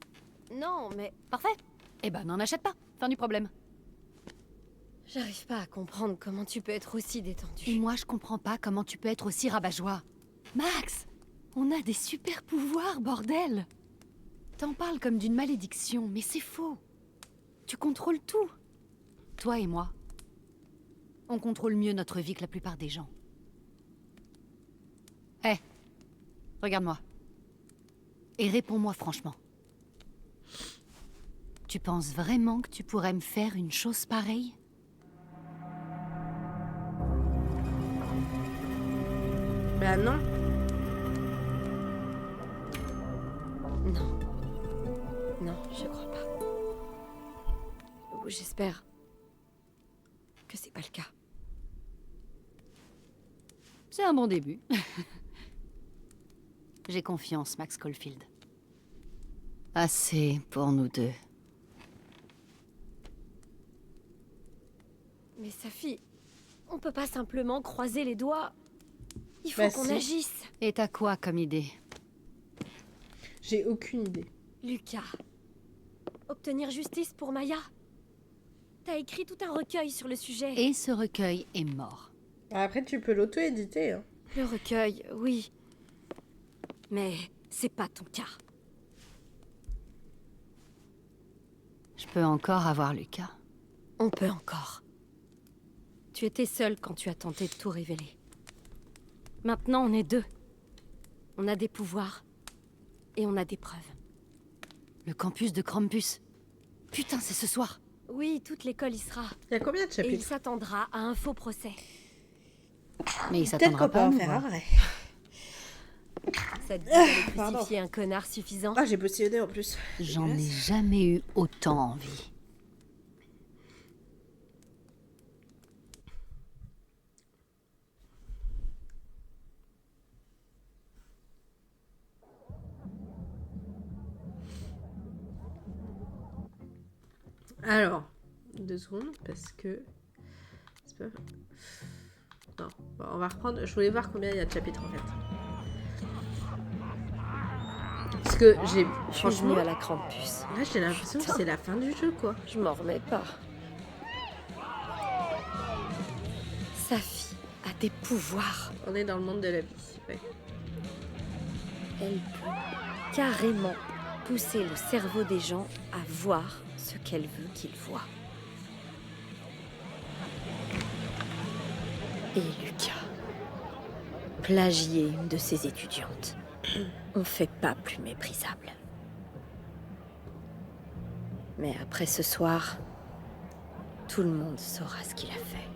Non, mais Parfait. Eh ben, n'en achète pas. Fin du problème. j'arrive pas à comprendre comment tu peux être aussi détendu. Et moi, je comprends pas comment tu peux être aussi rabat-joie. Max, on a des super pouvoirs, bordel! T'en parles comme d'une malédiction, mais c'est faux. Tu contrôles tout. Toi et moi. On contrôle mieux notre vie que la plupart des gens. Hé, regarde-moi. Et réponds-moi franchement. Tu penses vraiment que tu pourrais me faire une chose pareille? Bah non. Non. Non, je crois pas. Ou j'espère que c'est pas le cas. C'est un bon début. J'ai confiance, Max Caulfield. Assez pour nous deux. Mais Safi, on peut pas simplement croiser les doigts. Il faut Bah qu'on si. agisse. Et t'as quoi comme idée? J'ai aucune idée. Lucas, obtenir justice pour Maya. T'as écrit tout un recueil sur le sujet. Et ce recueil est mort. Après, tu peux l'auto-éditer. Hein. Le recueil, oui. Mais c'est pas ton cas. Je peux encore avoir Lucas. On peut encore. Tu étais seule quand tu as tenté de tout révéler. Maintenant, on est deux. On a des pouvoirs. Et on a des preuves. Le campus de Krampus. Putain, c'est ce soir. Oui, toute l'école y sera. Il y a combien de Et il chapitres? s'attendra à un faux procès. Mais il Peut-être s'attendra qu'on peut pas à en nous faire un voir. vrai. Ça te dit d'aller Pardon. crucifier un connard suffisant? Ah, j'ai postillonné en plus. J'en ai jamais eu autant envie. Alors, 2 secondes, parce que... c'est pas... Non, bon, on va reprendre... Je voulais voir combien il y a de chapitres, en fait. Parce que j'ai... Je suis Franchement, venue à la Krampus. là, j'ai l'impression que c'est la fin du jeu, quoi. Je m'en remets pas. Safi a des pouvoirs. On est dans le monde de la vie, ouais. Elle peut carrément pousser le cerveau des gens à voir ce qu'elle veut qu'ils voient. Et Lucas, plagier une de ses étudiantes, on fait pas plus méprisable. Mais après ce soir, tout le monde saura ce qu'il a fait.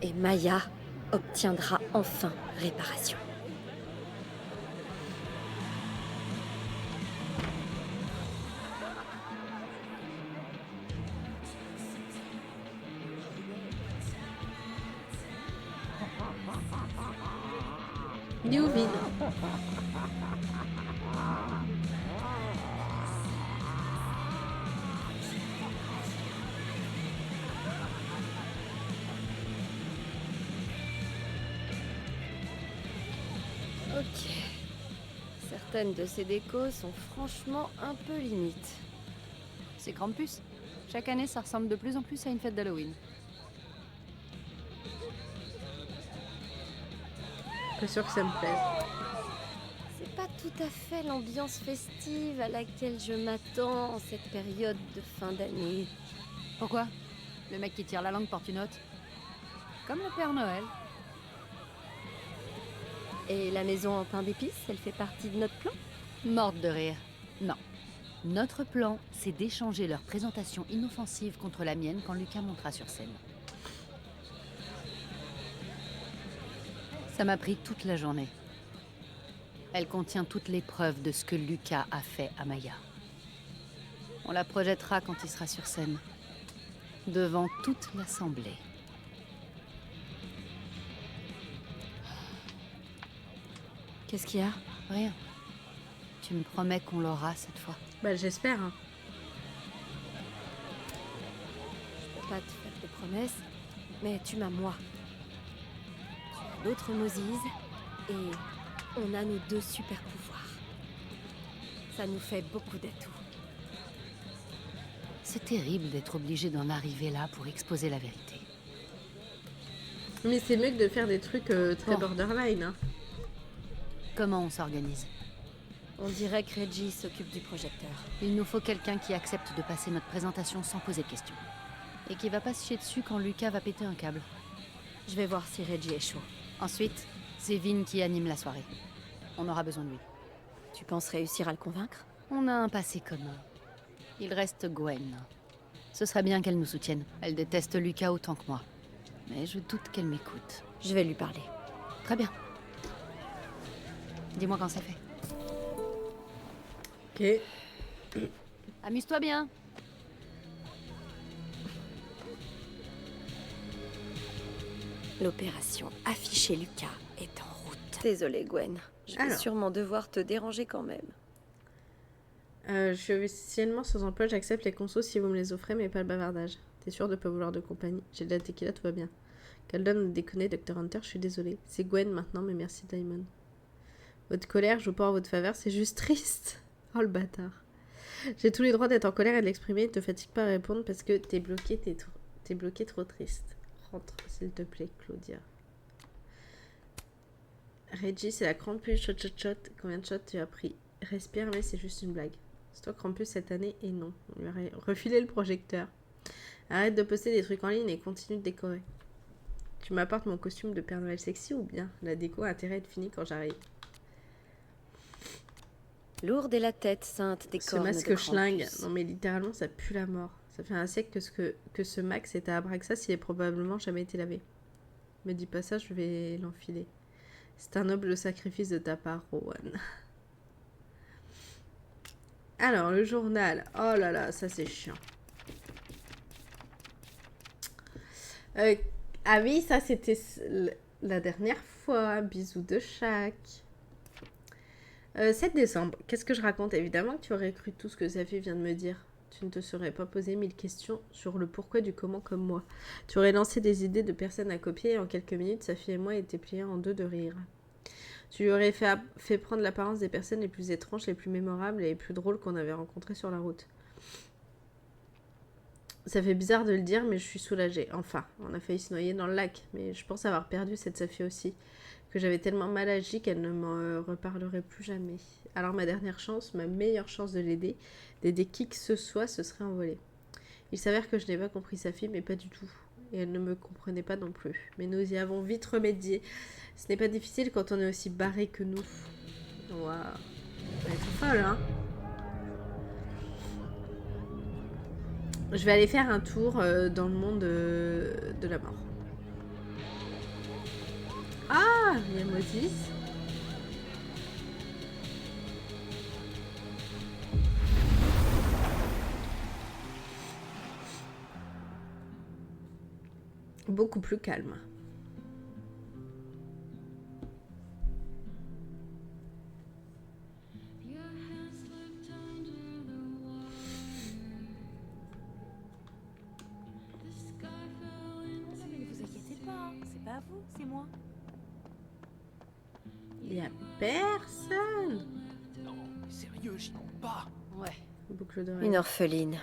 Et Maya obtiendra enfin réparation. New Vin. Ok. Certaines de ces décos sont franchement un peu limites. C'est Krampus. Chaque année, ça ressemble de plus en plus à une fête d'Halloween. Pas sûr que ça me plaise. C'est pas tout à fait l'ambiance festive à laquelle je m'attends en cette période de fin d'année. Pourquoi? Le mec qui tire la langue porte une note. Comme le Père Noël. Et la maison en pain d'épices, elle fait partie de notre plan? Morte de rire. Non. Notre plan, c'est d'échanger leur présentation inoffensive contre la mienne quand Lucas montera sur scène. Ça m'a pris toute la journée. Elle contient toutes les preuves de ce que Lucas a fait à Maya. On la projettera quand il sera sur scène. Devant toute l'assemblée. Qu'est-ce qu'il y a? Rien. Tu me promets qu'on l'aura cette fois. Bah, j'espère. Hein. Je peux pas te faire de promesses, mais tu m'as moi. Tu as d'autres Moses, et on a nos deux super pouvoirs. Ça nous fait beaucoup d'atouts. C'est terrible d'être obligé d'en arriver là pour exposer la vérité. Mais c'est mieux que de faire des trucs très Bon. borderline. Hein. Comment on s'organise? On dirait que Reggie s'occupe du projecteur. Il nous faut quelqu'un qui accepte de passer notre présentation sans poser de questions. Et qui va pas se chier dessus quand Lucas va péter un câble. Je vais voir si Reggie est chaud. Ensuite, c'est Vin qui anime la soirée. On aura besoin de lui. Tu penses réussir à le convaincre? On a un passé commun. Il reste Gwen. Ce serait bien qu'elle nous soutienne. Elle déteste Lucas autant que moi. Mais je doute qu'elle m'écoute. Je vais lui parler. Très bien. Dis-moi quand c'est fait. Ok. Amuse-toi bien. L'opération Afficher Lucas est en route. Désolée Gwen, je vais Alors. sûrement devoir te déranger quand même. Je suis officiellement sans emploi, j'accepte les consos si vous me les offrez, mais pas le bavardage. T'es sûr de pas vouloir de compagnie? J'ai de la tequila, tout va bien. Caldon a déconné, Dr. Hunter, je suis désolée. C'est Gwen maintenant, mais merci Diamond. Votre colère joue pas en votre faveur, c'est juste triste. Oh le bâtard. J'ai tous les droits d'être en colère et de l'exprimer, ne te fatigue pas à répondre parce que t'es bloqué trop triste. Rentre, s'il te plaît, Claudia. Reggie, c'est la Krampus, shot. Combien de shots tu as pris? Respire, mais c'est juste une blague. C'est toi Krampus cette année? Et non, on lui a refilé le projecteur. Arrête de poster des trucs en ligne et continue de décorer. Tu m'apportes mon costume de Père Noël sexy ou bien la déco a intérêt à être finie quand j'arrive? Lourde est la tête sainte des Ce cornes masque de schlingue. Krampus. Non mais littéralement ça pue la mort. Ça fait un siècle que ce Max est à Abraxas, il a probablement jamais été lavé. Me dis pas ça, je vais l'enfiler. C'est un noble sacrifice de ta part, Rowan. Alors, le journal. Oh là là, ça c'est chiant. Ah oui, ça c'était la dernière fois. Bisous de chaque. 7 décembre. Qu'est-ce que je raconte? Évidemment que tu aurais cru tout ce que Safi vient de me dire. Tu ne te serais pas posé 1000 questions sur le pourquoi du comment comme moi. Tu aurais lancé des idées de personnes à copier et en quelques minutes, Safi et moi étaient pliés en deux de rire. Tu lui aurais fait prendre l'apparence des personnes les plus étranges, les plus mémorables et les plus drôles qu'on avait rencontrées sur la route. Ça fait bizarre de le dire, mais je suis soulagée. Enfin, on a failli se noyer dans le lac, mais je pense avoir perdu cette Safi aussi, que j'avais tellement mal agi qu'elle ne m'en reparlerait plus jamais. Alors ma dernière chance, ma meilleure chance de l'aider, d'aider qui que ce soit, se serait envolée. Il s'avère que je n'ai pas compris Safi, mais pas du tout. Et elle ne me comprenait pas non plus. Mais nous y avons vite remédié. Ce n'est pas difficile quand on est aussi barré que nous. Waouh. Elle est trop folle, hein. Je vais aller faire un tour dans le monde de la mort. Ah, il y a Moses. Beaucoup plus calme. Ne vous inquiétez pas, c'est pas vous, c'est moi. Il y a personne. Non, mais sérieux, j'y compte pas. Ouais. Boucle d'oreille. Une orpheline.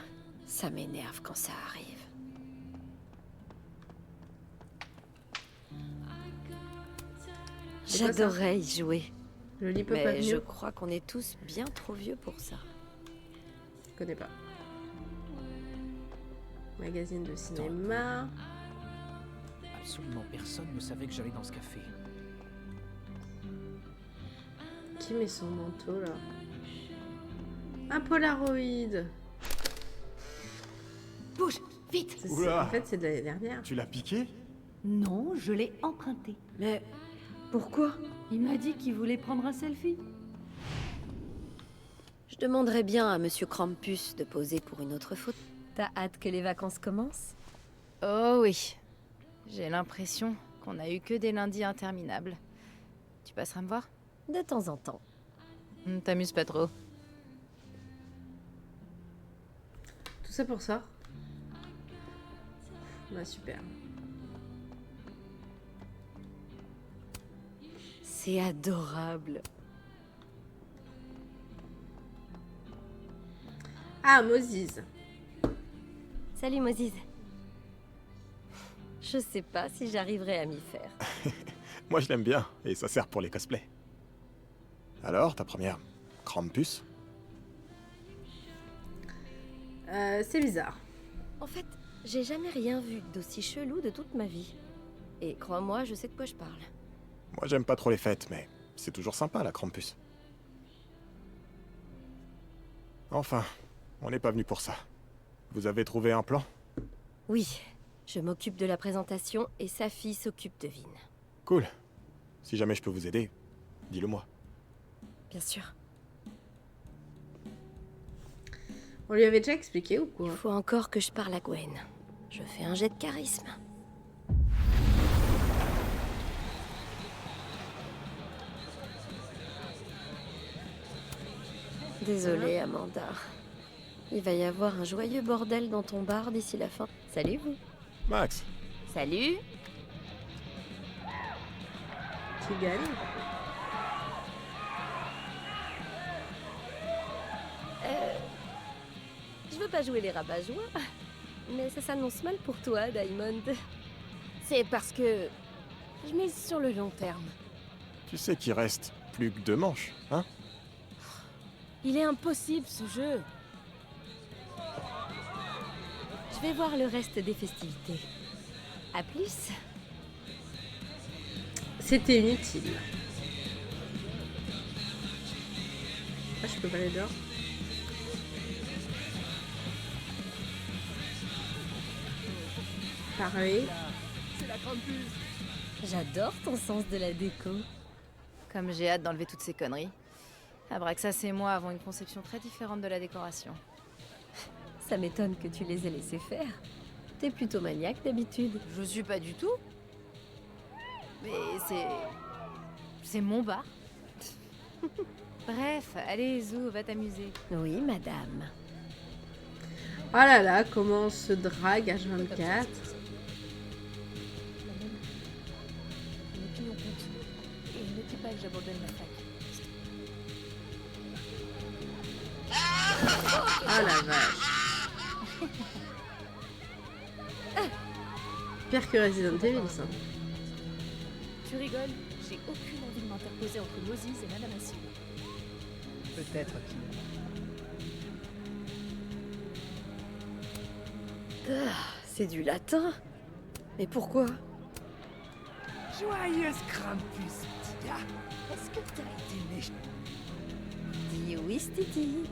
Ça m'énerve quand ça arrive. C'est quoi ça? J'adorerais y jouer. Le lit peut pas Mais je venir. crois qu'on est tous bien trop vieux pour ça. Je connais pas. Magazine de cinéma. Absolument personne ne savait que j'allais dans ce café. Qui met son manteau là? Un Polaroid. Bouge, vite. En fait, c'est de l'année dernière. Tu l'as piqué? Non, je l'ai emprunté. Mais pourquoi? Il m'a dit qu'il voulait prendre un selfie. Je demanderais bien à Monsieur Krampus de poser pour une autre photo. T'as hâte que les vacances commencent? Oh oui. J'ai l'impression qu'on a eu que des lundis interminables. Tu passeras me voir? De temps en temps. T'amuses pas trop. Tout ça pour ça. Bah super. C'est adorable. Ah, Moses. Salut Moses. Je sais pas si j'arriverai à m'y faire. Moi je l'aime bien, et ça sert pour les cosplays. Alors, ta première Krampus? C'est bizarre. En fait, j'ai jamais rien vu d'aussi chelou de toute ma vie. Et crois-moi, je sais de quoi je parle. Moi j'aime pas trop les fêtes, mais c'est toujours sympa la Krampus. Enfin, on n'est pas venu pour ça. Vous avez trouvé un plan? Oui, je m'occupe de la présentation et sa fille s'occupe de Vin. Cool. Si jamais je peux vous aider, dis-le moi. Bien sûr. On lui avait déjà expliqué ou quoi? Il faut encore que je parle à Gwen. Je fais un jet de charisme. Désolée, Amanda. Il va y avoir un joyeux bordel dans ton bar d'ici la fin. Salut vous. Max, Salut. Qui gagne? Je veux pas jouer les rabat-joie, mais ça s'annonce mal pour toi, Diamond. C'est parce que je mise sur le long terme. tu sais qu'il reste plus que 2 manches, hein? Il est impossible ce jeu. Je vais voir le reste des festivités. À plus. C'était inutile. Ah, je peux pas aller dehors. Parler. J'adore ton sens de la déco. Comme j'ai hâte d'enlever toutes ces conneries. Abraxas et moi avons une conception très différente de la décoration. Ça m'étonne que tu les aies laissés faire. T'es plutôt maniaque d'habitude. Je suis pas du tout. Mais c'est mon bar. Bref, allez Zou, va t'amuser. Oui, madame. Oh là là, comment on se drague H24. Mon opinion compte. Et ne dis pas que j'abandonne ma fac. Ah la vache. Pire que Resident Evil, ça. Tu rigoles? J'ai aucune envie de m'interposer entre Moses et Madame Asile. Peut-être. C'est du latin. Mais pourquoi? Joyeuse Krampus, petit gars. Est-ce que t'as été méchant? Dis oui, Stiti.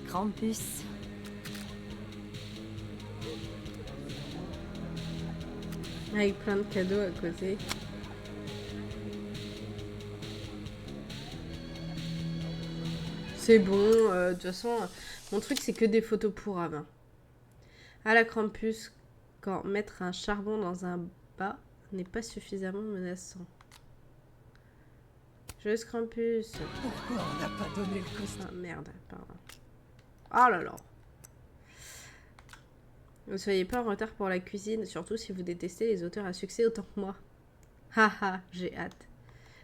Krampus. Avec plein de cadeaux à côté. C'est bon, de toute façon, mon truc c'est que des photos pour Ave. À la Krampus, quand mettre un charbon dans un bas n'est pas suffisamment menaçant. Joyeuse Krampus. Pourquoi on n'a pas donné le costume? Ah merde, pardon. Oh là là. Ne soyez pas en retard pour la cuisine, surtout si vous détestez les auteurs à succès autant que moi. Haha, j'ai hâte.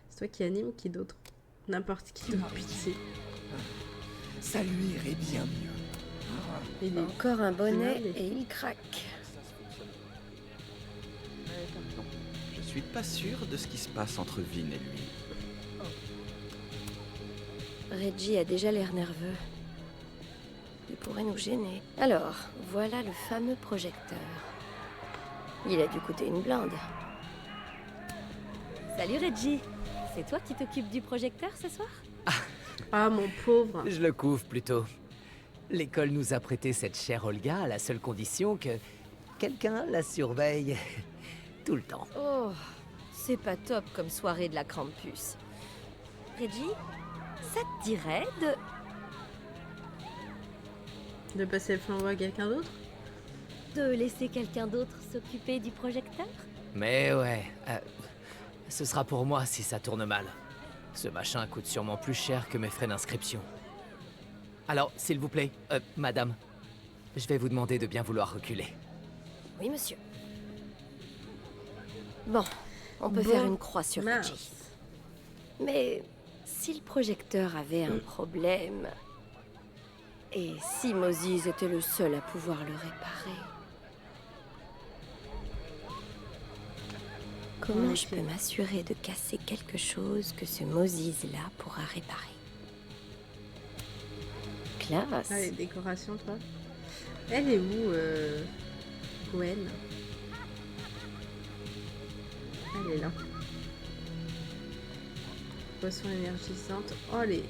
C'est toi qui anime, qui d'autre? N'importe qui d'autre, pitié. Ça lui irait bien mieux. Il est... Encore un bonnet Allez. et il craque. Non, je suis pas sûr de ce qui se passe entre Vin et lui. Reggie a déjà l'air nerveux. Il pourrait nous gêner. Alors, voilà le fameux projecteur. Il a dû coûter une blinde. Salut Reggie. C'est toi qui t'occupes du projecteur ce soir? Ah mon pauvre. Je le couvre plutôt. L'école nous a prêté cette chère Olga à la seule condition que quelqu'un la surveille tout le temps. Oh, c'est pas top comme soirée de la Krampus. Reggie, ça te dirait De passer le flambeau à quelqu'un d'autre? de laisser quelqu'un d'autre s'occuper du projecteur? Mais ouais, ce sera pour moi si ça tourne mal. Ce machin coûte sûrement plus cher que mes frais d'inscription. Alors, s'il vous plaît, madame, je vais vous demander de bien vouloir reculer. Oui, monsieur. Bon, on peut Bon, faire une croix sur mince. Reggie. Mais si le projecteur avait un problème, et si Moses était le seul à pouvoir le réparer, comment je peux m'assurer de casser quelque chose que ce Moses-là pourra réparer? Classe. Ah, les décorations, toi. Elle est où, Gwen? Elle est là. Poisson énergisante. Oh, les...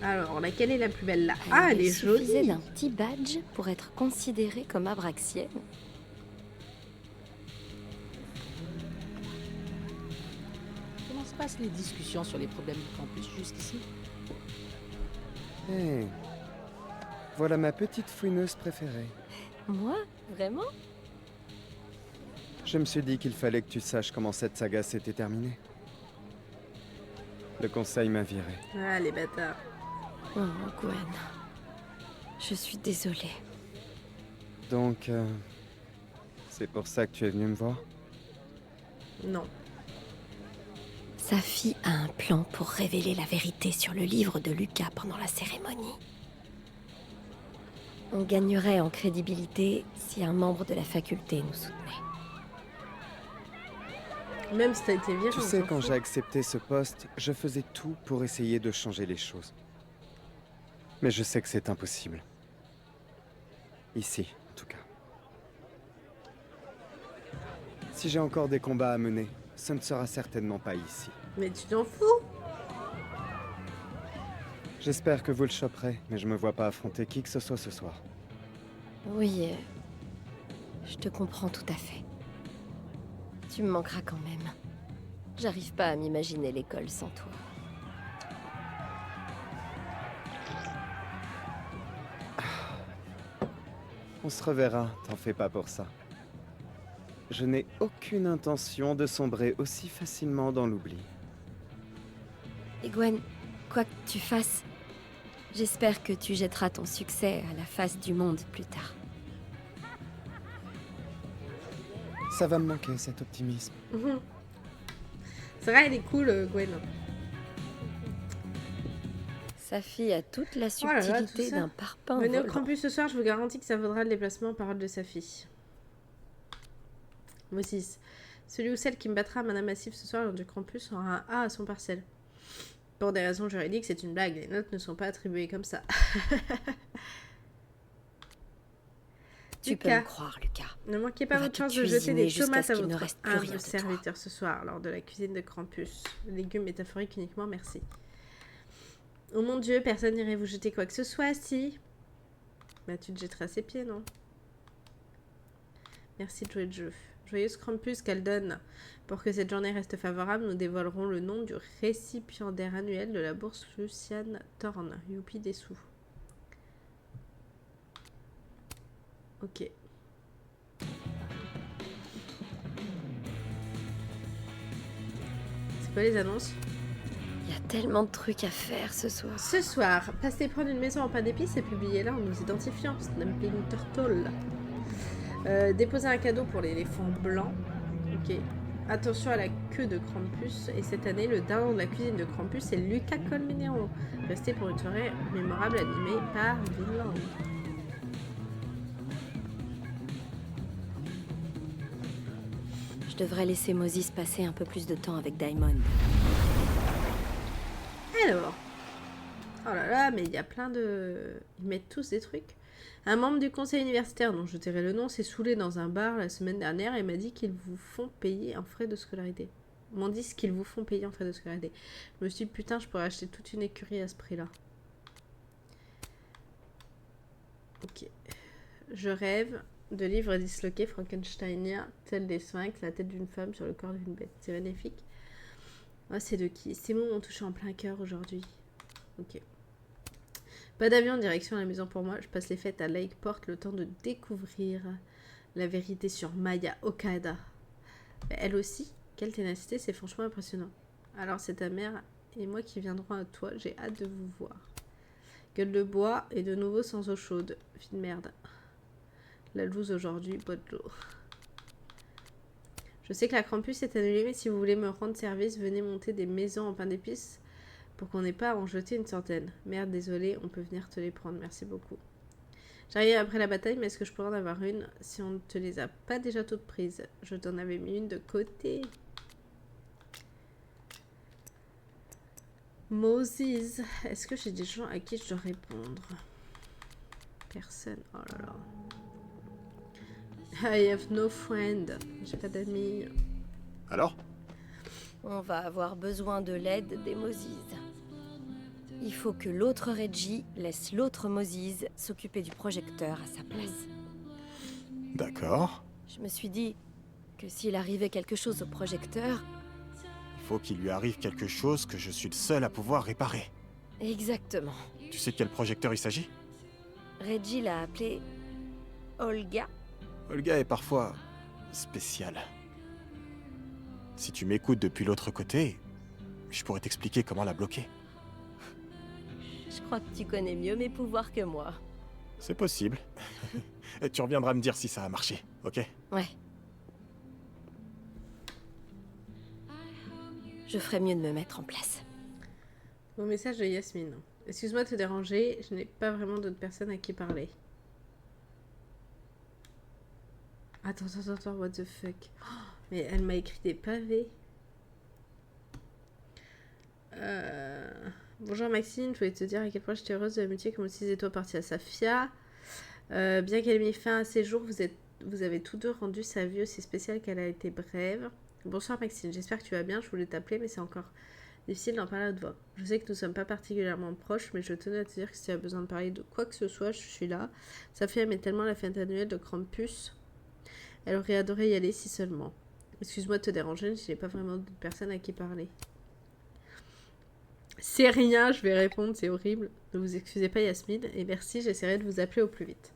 Alors, laquelle est la plus belle là? Ah, elle est Il suffisait jolie. d'un petit badge pour être considérée comme abraxienne. Comment se passent les discussions sur les problèmes du campus jusqu'ici? Hé, voilà ma petite fouineuse préférée. Moi? Vraiment? Je me suis dit qu'il fallait que tu saches comment cette saga s'était terminée. Le conseil m'a viré. Ah, les bâtards. Oh, Gwen. Je suis désolée. Donc, c'est pour ça que tu es venu me voir? Non. Safi a un plan pour révéler la vérité sur le livre de Lucas pendant la cérémonie. On gagnerait en crédibilité si un membre de la faculté nous soutenait. Même si t'as été viré. Tu sais, quand j'ai accepté ce poste, je faisais tout pour essayer de changer les choses. Mais je sais que c'est impossible. Ici, en tout cas. Si j'ai encore des combats à mener, ce ne sera certainement pas ici. Mais tu t'en fous? J'espère que vous le choperez, mais je me vois pas affronter qui que ce soit ce soir. Oui, je te comprends tout à fait. Tu me manqueras quand même. J'arrive pas à m'imaginer l'école sans toi. On se reverra, t'en fais pas pour ça. Je n'ai aucune intention de sombrer aussi facilement dans l'oubli. Et Gwen, quoi que tu fasses, j'espère que tu jetteras ton succès à la face du monde plus tard. Ça va me manquer, cet optimisme. C'est vrai, elle est cool, Gwen. Safi a toute la Oh là là, subtilité tout ça. d'un parpaing Venez au volant. campus ce soir, je vous garantis que ça vaudra le déplacement, parole de Safi. Moses. Celui ou celle qui me battra à mandat massif ce soir lors du campus aura un A à son parcelle. Pour des raisons juridiques, c'est une blague. Les notes ne sont pas attribuées comme ça. Tu peux me croire, Lucas. Ne manquez pas On va votre te chance de jeter cuisiner des jusqu'à tomates ce à qu'il ne votre reste plus humble rien de toi. serviteur ce soir lors de la cuisine de Krampus. Légumes métaphoriques uniquement, merci. Oh mon Dieu, personne n'irait vous jeter quoi que ce soit, si. Bah tu te jetteras à ses pieds, non? Merci de jouer le jeu. Joyeuse Krampus qu'elle donne. Pour que cette journée reste favorable, nous dévoilerons le nom du récipiendaire annuel de la bourse Luciane Thorne. Youpi des sous. Ok. C'est quoi les annonces? Il y a tellement de trucs à faire ce soir. Ce soir, passez prendre une maison en pain d'épices et publiez-la en nous identifiant. Snapping Turtle. Déposer un cadeau pour l'éléphant blanc. Ok. Attention à la queue de Krampus. Et cette année, le daron de la cuisine de Krampus est Lucas Colmenero. Restez pour une soirée mémorable animée par Vinland. Je devrais laisser Moses passer un peu plus de temps avec Diamond. Alors. Oh là là, mais il y a plein de... Ils mettent tous des trucs. Un membre du conseil universitaire, dont je tairai le nom, s'est saoulé dans un bar la semaine dernière et m'a dit qu'ils vous font payer en frais de scolarité. Ils m'ont dit ce qu'ils vous font payer en frais de scolarité. Je me suis dit, putain, je pourrais acheter toute une écurie à ce prix-là. Ok. Je rêve de livres disloqués frankensteiniens, tels des sphinx, la tête d'une femme sur le corps d'une bête. C'est magnifique. Oh, c'est de qui? Ces mots m'ont touché en plein cœur aujourd'hui. Ok. Pas d'avion en direction à la maison pour moi. Je passe les fêtes à Lakeport, le temps de découvrir la vérité sur Maya Okada. Elle aussi, quelle ténacité, c'est franchement impressionnant. Alors c'est ta mère et moi qui viendrons à toi. J'ai hâte de vous voir. Gueule de bois et de nouveau sans eau chaude. Vie de merde. La loose aujourd'hui, pas de l'eau. Je sais que la Krampus est annulée, mais si vous voulez me rendre service, venez monter des maisons en pain d'épices pour qu'on n'ait pas à en jeter une centaine. Merde, désolé, on peut venir te les prendre. Merci beaucoup. J'arrive après la bataille, mais est-ce que je pourrais en avoir une si on ne te les a pas déjà toutes prises? Je t'en avais mis une de côté. Moses. Est-ce que j'ai des gens à qui je dois répondre? Personne. Oh là là. I have no friend. J'ai pas d'amis. Alors? On va avoir besoin de l'aide des Moses. Il faut que l'autre Reggie laisse l'autre Moses s'occuper du projecteur à sa place. D'accord. Je me suis dit que s'il arrivait quelque chose au projecteur... Il faut qu'il lui arrive quelque chose que je suis le seul à pouvoir réparer. Exactement. Tu sais de quel projecteur il s'agit? Reggie l'a appelé Olga. Olga est parfois spéciale. Si tu m'écoutes depuis l'autre côté, je pourrais t'expliquer comment la bloquer. Je crois que tu connais mieux mes pouvoirs que moi. C'est possible. Tu reviendras me dire si ça a marché, ok? Ouais. Je ferais mieux de me mettre en place. Bon message de Yasmine. Excuse-moi de te déranger, je n'ai pas vraiment d'autres personnes à qui parler. Attends, what the fuck. Oh, mais elle m'a écrit des pavés. Bonjour Maxine, je voulais te dire à quel point j'étais heureuse de l'amitié que Moses et toi partis à Safia. Bien qu'elle ait mis fin à ses jours, vous avez tous deux rendu sa vie aussi spéciale qu'elle a été brève. Bonsoir Maxine, j'espère que tu vas bien, je voulais t'appeler mais c'est encore difficile d'en parler à haute voix. Je sais que nous ne sommes pas particulièrement proches, mais je tenais à te dire que si tu as besoin de parler de quoi que ce soit, je suis là. Safia aimait tellement la fête annuelle de Krampus. Elle aurait adoré y aller si seulement. Excuse-moi de te déranger, je n'ai pas vraiment de personne à qui parler. C'est rien, je vais répondre, c'est horrible. Ne vous excusez pas Yasmine, et merci, j'essaierai de vous appeler au plus vite.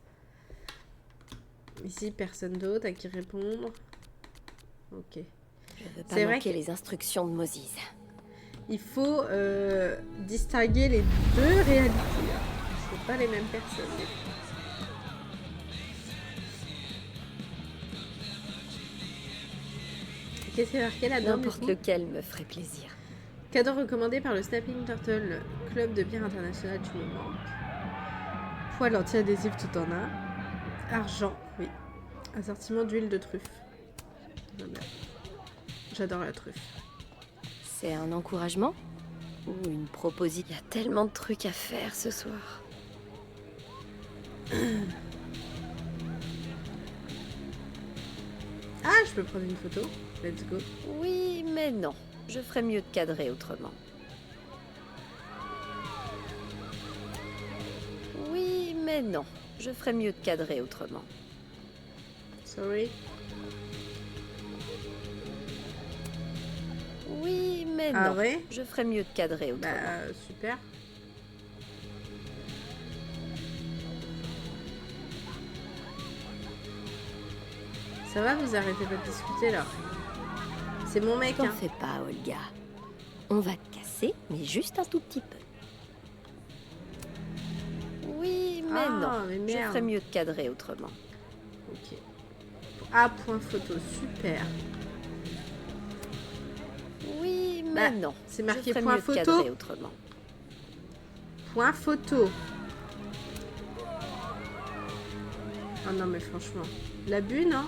Ici, personne d'autre à qui répondre. Ok. Je veux pas manquer les instructions de Moses. Il faut distinguer les deux réalités. C'est pas les mêmes personnes. Qu'est-ce qu'il y a marqué là-dedans? N'importe lequel me ferait plaisir. Cadeau recommandé par le Snapping Turtle, club de bière international du moment. Poêle anti-adhésif tout en un. Argent, oui. Assortiment d'huile de truffe. J'adore la truffe. C'est un encouragement? Ou une proposition? Il y a tellement de trucs à faire ce soir. Ah, je peux prendre une photo? Let's go. Oui, mais non. Je ferais mieux de cadrer autrement. Oui, mais non. Je ferais mieux de cadrer autrement. Sorry. Oui, mais ah non. Ouais, je ferais mieux de cadrer autrement. Bah, super. Ça va, vous arrêtez pas de discuter là. C'est mon mec, T'en hein. fais pas, Olga. On va te casser, mais juste un tout petit peu. Oui, mais non. Mais je ferais mieux de cadrer autrement. Ok. Ah, point photo, super. Oui, mais non. C'est marqué je ferais point mieux photo. De cadrer autrement. Point photo. Oh non, mais franchement. L'abus, non?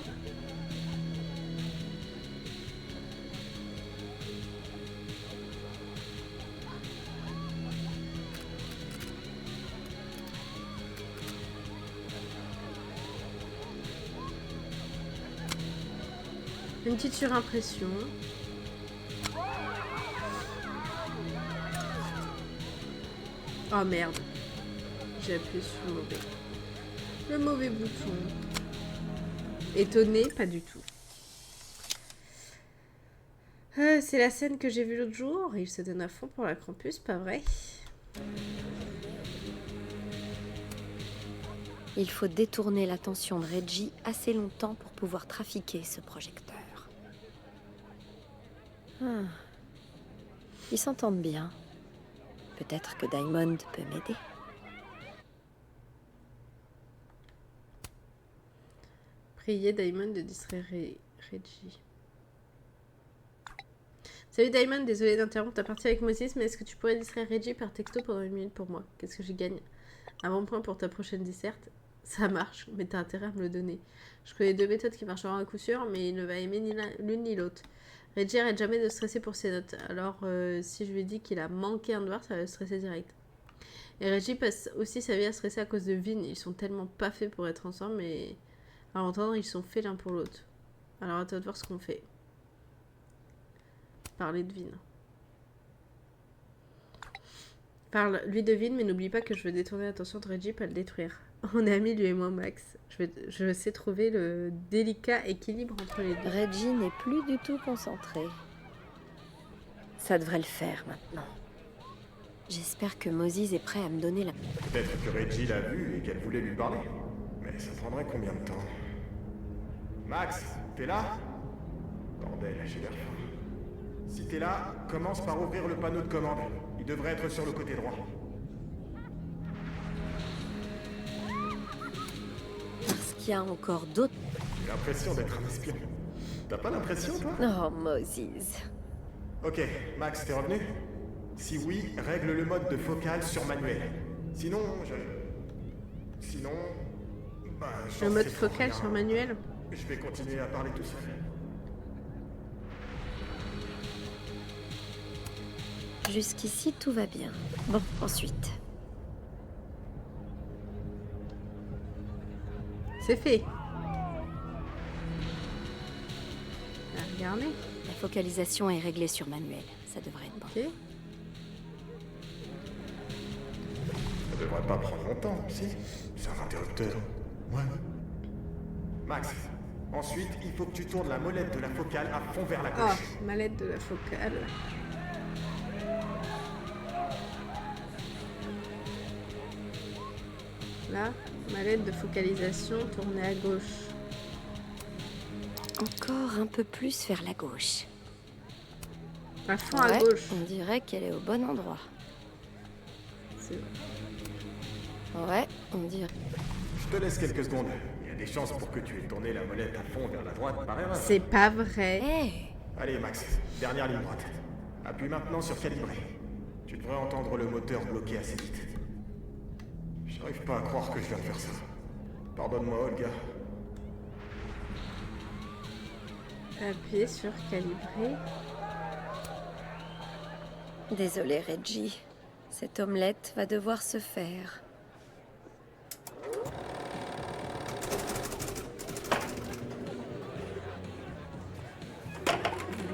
Une petite surimpression. Oh merde. J'ai appuyé sur le mauvais bouton. Étonné, pas du tout. C'est la scène que j'ai vue l'autre jour. Il se donne à fond pour la Krampus, pas vrai? Il faut détourner l'attention de Reggie assez longtemps pour pouvoir trafiquer ce projecteur. Ils s'entendent bien. Peut-être que Diamond peut m'aider. Priez Diamond de distraire Reggie. Salut Diamond, désolé d'interrompre ta partie avec Moses, mais est-ce que tu pourrais distraire Reggie par texto pendant 1 minute pour moi? Qu'est-ce que j'y gagne? Un bon point pour ta prochaine disserte? Ça marche, mais t'as intérêt à me le donner. Je connais 2 méthodes qui marcheront à coup sûr, mais il ne va aimer ni l'une ni l'autre. Reggie arrête jamais de stresser pour ses notes, alors si je lui dis qu'il a manqué un devoir, ça va le stresser direct. Et Reggie passe aussi sa vie à stresser à cause de Vin. Ils sont tellement pas faits pour être ensemble, mais à l'entendre, ils sont faits l'un pour l'autre. Alors à toi de voir ce qu'on fait. Parler de Vin. Parle-lui de Vin, mais n'oublie pas que je veux détourner l'attention de Reggie, pas le détruire. On est amis, lui et moi, Max. Je sais trouver le délicat équilibre entre les deux. Reggie n'est plus du tout concentré. Ça devrait le faire maintenant. J'espère que Moses est prêt à me donner la... Peut-être que Reggie l'a vu et qu'elle voulait lui parler. Mais ça prendrait combien de temps? Max, t'es là? Bordel, j'ai l'air fou. Si t'es là, commence par ouvrir le panneau de commande. Il devrait être sur le côté droit. y a encore d'autres... J'ai l'impression d'être un espion. T'as pas l'impression, toi? Oh, Moses. Ok, Max, t'es revenu? Si oui, règle le mode de focale sur manuel. Sinon, Sinon... Bah, Le mode focal sur manuel? Je vais continuer à parler tout seul. Jusqu'ici, tout va bien. Bon, ensuite. C'est fait. Regardez. La focalisation est réglée sur manuel. Ça devrait être bon. Ok. Ça devrait pas prendre longtemps, si? C'est un interrupteur. Ouais. Max, ensuite, il faut que tu tournes la molette de la focale à fond vers la gauche. Oh, mallette de la focale. Là, mallette de focalisation tournée à gauche. Encore un peu plus vers la gauche. À fond à gauche. On dirait qu'elle est au bon endroit. C'est vrai. Ouais, on dirait. Je te laisse quelques secondes. Il y a des chances pour que tu aies tourné la molette à fond vers la droite par erreur. C'est pas vrai. Hey. Allez, Max, dernière ligne droite. Appuie maintenant sur calibrer. Tu devrais entendre le moteur bloquer assez vite. J'arrive pas à croire que je viens de faire ça. Pardonne-moi, Olga. Appuyez sur calibrer. Désolé, Reggie. Cette omelette va devoir se faire.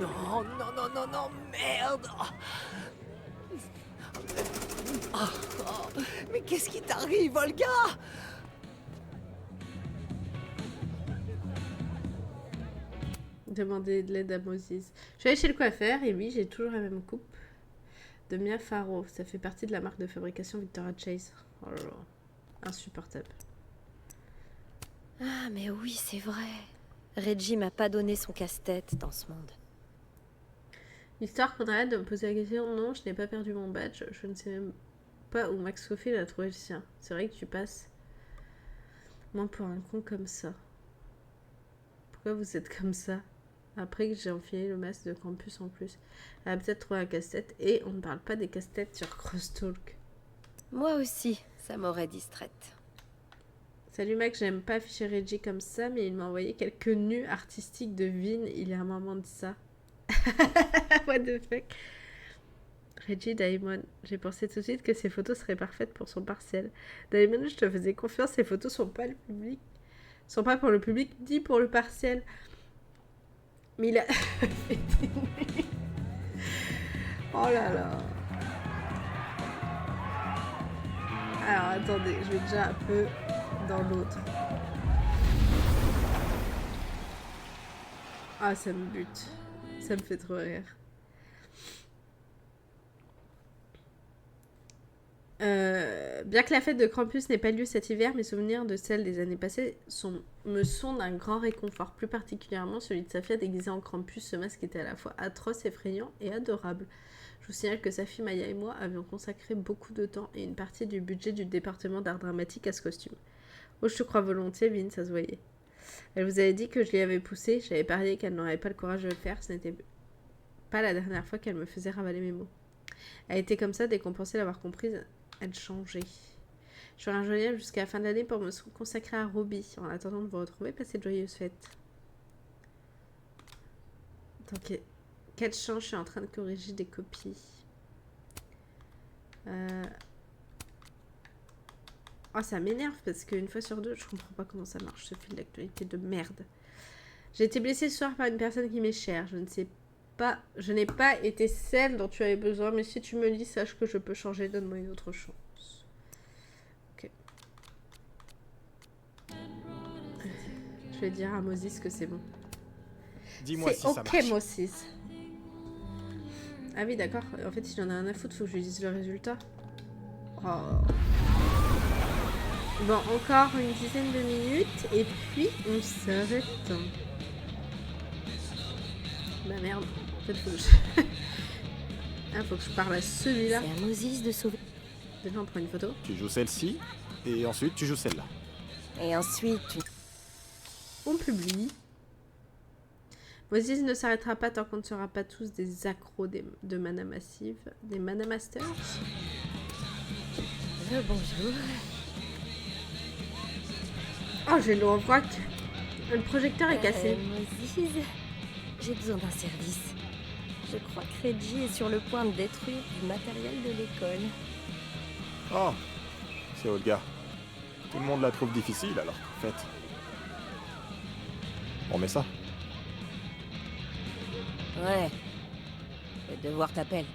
Non, non, non, non, non, merde. Mais qu'est-ce qui t'arrive, Olga? Demander de l'aide à Moses. Je suis allée chez le coiffeur et oui, j'ai toujours la même coupe de Mia Farrow. Ça fait partie de la marque de fabrication Victoria Chase. Oh là là, insupportable. Ah, mais oui, c'est vrai. Reggie m'a pas donné son casse-tête dans ce monde. L'histoire qu'on arrête de me poser la question. Non, je n'ai pas perdu mon badge. Je ne sais même pas où Max Scofield a trouvé le sien. C'est vrai que tu passes moi pour un con comme ça. Pourquoi vous êtes comme ça? Après que j'ai enfilé le masque de campus en plus. Elle a peut-être trouvé un casse-tête et on ne parle pas des casse-têtes sur Crosstalk. Moi aussi, ça m'aurait distraite. Salut Max, j'aime pas afficher Reggie comme ça, mais il m'a envoyé quelques nus artistiques de Vin il y a un moment de ça. What the fuck? Reggie Diamond, j'ai pensé tout de suite que ces photos seraient parfaites pour son partiel. Diamond, je te faisais confiance, ces photos sont pas le public. Sont pas pour le public, ni pour le partiel. Mais il a fait des nus. Oh là là. Alors attendez, je vais déjà un peu dans l'autre. Ah, ça me bute. Ça me fait trop rire. Bien que la fête de Krampus n'ait pas lieu cet hiver, mes souvenirs de celle des années passées me sont d'un grand réconfort, plus particulièrement celui de Safia déguisée en Krampus. Ce masque était à la fois atroce, effrayant et adorable. Je vous signale que Safi, Maya et moi avions consacré beaucoup de temps et une partie du budget du département d'art dramatique à ce costume. Oh, je te crois volontiers, Vin, ça se voyait. Elle vous avait dit que je l'y avais poussé, j'avais parié qu'elle n'aurait pas le courage de le faire, ce n'était pas la dernière fois qu'elle me faisait ravaler mes mots. Elle était comme ça, dès qu'on pensait l'avoir comprise, elle changeait. Je serai injoignable jusqu'à la fin de l'année pour me consacrer à Robbie. En attendant de vous retrouver, passez de joyeuses fêtes. Attends, quelle chance, je suis en train de corriger des copies. Oh, ça m'énerve parce qu'une fois sur deux, je comprends pas comment ça marche, ce fil d'actualité de merde. J'ai été blessée ce soir par une personne qui m'est chère. Je n'ai pas été celle dont tu avais besoin, mais si tu me lis, sache que je peux changer. Donne-moi une autre chance. Ok. Je vais dire à Moses que c'est bon. Dis-moi si ça marche. C'est ok, Moses. Ah oui, d'accord. En fait, si j'en ai un à foutre, faut que je lui dise le résultat. Oh. Bon, encore une dizaine de minutes, et puis on s'arrête. Bah merde. En fait, faut que je... ah, faut que je parle à celui-là. C'est à Moses de sauver. Déjà, on prend une photo. Tu joues celle-ci, et ensuite tu joues celle-là. Et ensuite, tu... On publie. Moses ne s'arrêtera pas tant qu'on ne sera pas tous des accros de mana massive. Des mana masters. Bonjour. Oh, j'ai l'eau en vrac. Le projecteur est cassé. Moses, j'ai besoin d'un service. Je crois que Reggie est sur le point de détruire du matériel de l'école. Oh, c'est Olga. Tout le monde la trouve difficile alors qu'en fait... On met ça. Ouais. Le devoir t'appelle.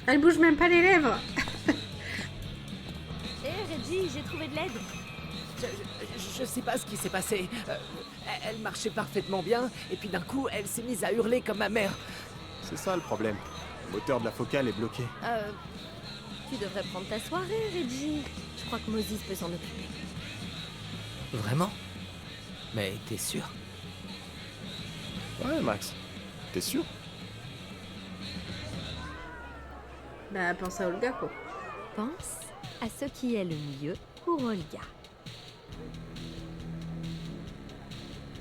Elle bouge même pas les lèvres. Hé Reggie, j'ai trouvé de l'aide. Je sais pas ce qui s'est passé. Elle marchait parfaitement bien, et puis d'un coup, elle s'est mise à hurler comme ma mère. C'est ça le problème. Le moteur de la focale est bloqué. Tu devrais prendre ta soirée, Reggie. Je crois que Moses peut s'en occuper. Vraiment? Mais t'es sûr? Ouais, Max. T'es sûr? Bah, pense à Olga, quoi. Pense à ce qui est le mieux pour Olga.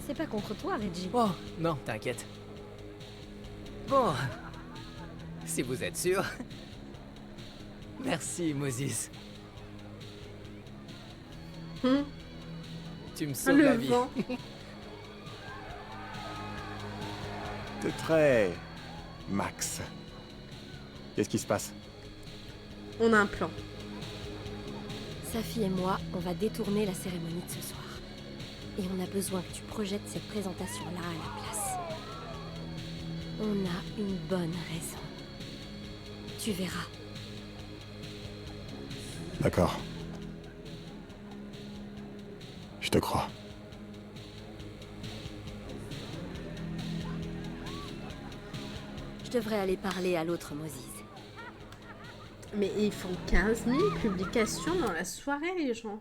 C'est pas contre toi, Reggie. Oh, non, t'inquiète. Bon, si vous êtes sûr. Merci, Moses. Tu me sauves la vie. T'es très... Max. Qu'est-ce qui se passe? On a un plan. Safi et moi, on va détourner la cérémonie de ce soir. Et on a besoin que tu projettes cette présentation-là à la place. On a une bonne raison. Tu verras. D'accord. Je te crois. Je devrais aller parler à l'autre Moses. Mais ils font 15 000 publications dans la soirée, les gens.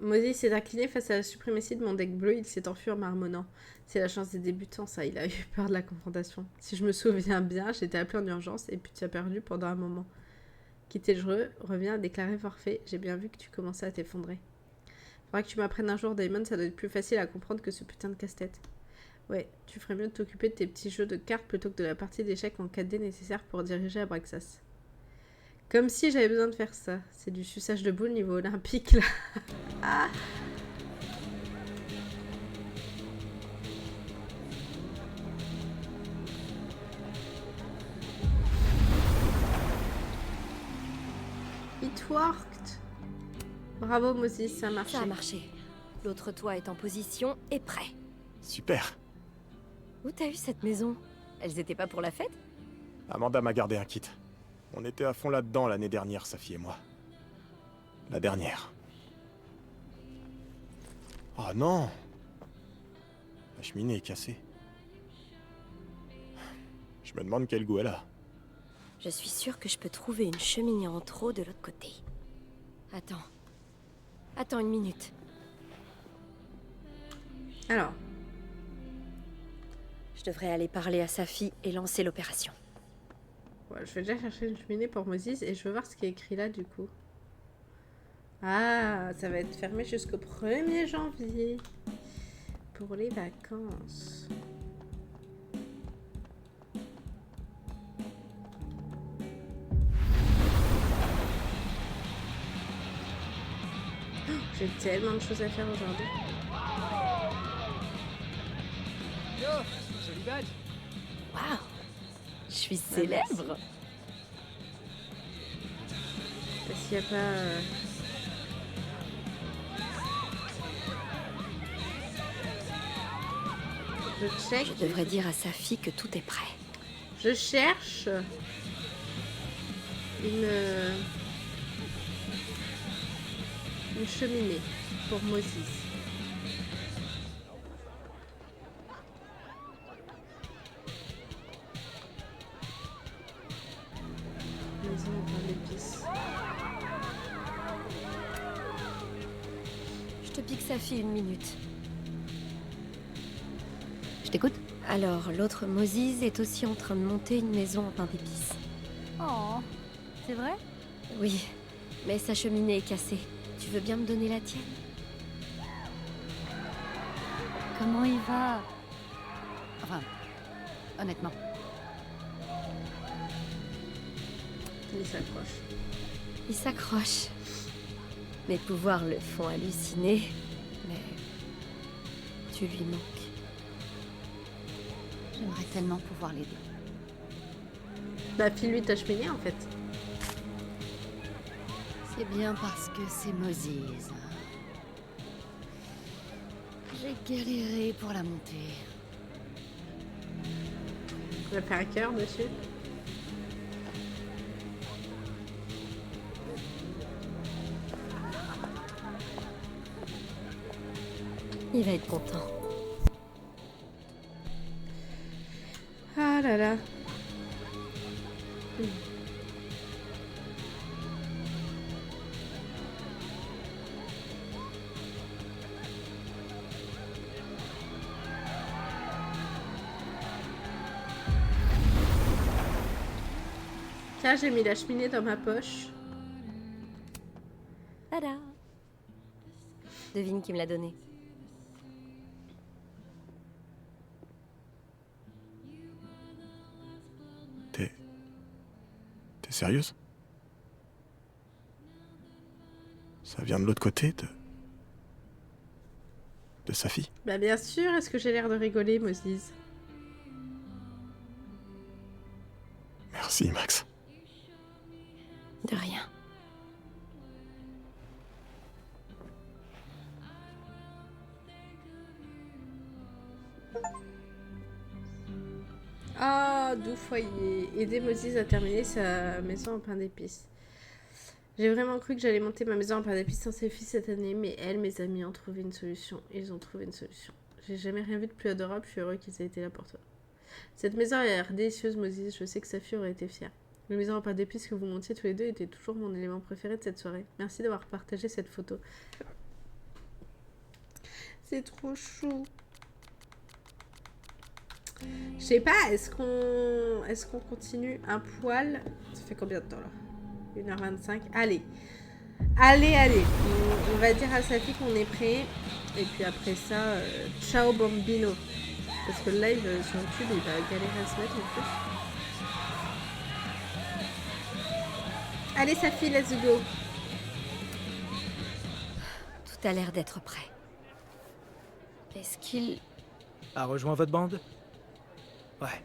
Moses s'est incliné face à la suprématie de mon deck bleu, il s'est enfui en marmonnant. C'est la chance des débutants, ça, il a eu peur de la confrontation. Si je me souviens bien, j'étais appelé en urgence et puis tu as perdu pendant un moment. Quitter le jeu, reviens à déclarer forfait, j'ai bien vu que tu commençais à t'effondrer. Faudra que tu m'apprennes un jour, Damon, ça doit être plus facile à comprendre que ce putain de casse-tête. Ouais, tu ferais mieux de t'occuper de tes petits jeux de cartes plutôt que de la partie d'échecs en 4D nécessaire pour diriger Abraxas. Comme si j'avais besoin de faire ça. C'est du suçage de boule niveau olympique, là. Ah. It worked. Bravo, Moses, ça a marché. Ça a marché. L'autre toit est en position et prêt. Super. Où t'as eu cette maison? Elles étaient pas pour la fête? Amanda m'a gardé un kit. On était à fond là-dedans l'année dernière, Safi et moi. La dernière. Oh non! La cheminée est cassée. Je me demande quel goût elle a. Je suis sûre que je peux trouver une cheminée en trop de l'autre côté. Attends. Attends une minute. Alors. Je devrais aller parler à Safi et lancer l'opération. Ouais, je vais déjà chercher une cheminée pour Moses et je veux voir ce qui est écrit là du coup. Ah, ça va être fermé jusqu'au 1er janvier. Pour les vacances. Oh, j'ai tellement de choses à faire aujourd'hui. Yo, joli badge. Waouh! Je suis célèbre! Est-ce qu'il n'y a pas... Je check. Je devrais dire à Safi que tout est prêt. Je cherche une cheminée pour Moses. Maison au pain d'épices. Je te pique Safi une minute. Je t'écoute. Alors, l'autre Moses est aussi en train de monter une maison en pain d'épices. Oh, c'est vrai? Oui, mais sa cheminée est cassée. Tu veux bien me donner la tienne? comment il va? Enfin, honnêtement. Il s'accroche. Il s'accroche. Mes pouvoirs le font halluciner, mais tu lui manques. J'aimerais tellement pouvoir l'aider. Bah, file-lui ta cheminée en fait. C'est bien parce que c'est Moses. J'ai galéré pour la monter. On va faire un cœur dessus. Il va être content. Ah là là. Tiens, j'ai mis la cheminée dans ma poche. Tada! Devine qui me l'a donné. T'es sérieuse? Ça vient de l'autre côté de sa fille? Bah bien sûr, est-ce que j'ai l'air de rigoler, Moses? Merci, Max. De rien. Ah, doux foyer. Aider Moses à terminer sa maison en pain d'épices. J'ai vraiment cru que j'allais monter ma maison en pain d'épices sans ses filles cette année, mais elles, mes amis, ont trouvé une solution. Ils ont trouvé une solution. J'ai jamais rien vu de plus adorable, je suis heureux qu'ils aient été là pour toi. Cette maison a l'air délicieuse, Moses. Je sais que sa fille aurait été fière. La maison en pain d'épices que vous montiez tous les deux était toujours mon élément préféré de cette soirée. Merci d'avoir partagé cette photo. C'est trop chou. Je sais pas, est-ce qu'on continue un poil? Ça fait combien de temps là? 1h25. Allez. Allez. On va dire à sa fille qu'on est prêt. Et puis après ça, ciao bambino. Parce que le live sur YouTube, il va galérer à se mettre en plus. Allez sa fille, let's go. Tout a l'air d'être prêt. Est-ce qu'il... A rejoint votre bande? Ouais,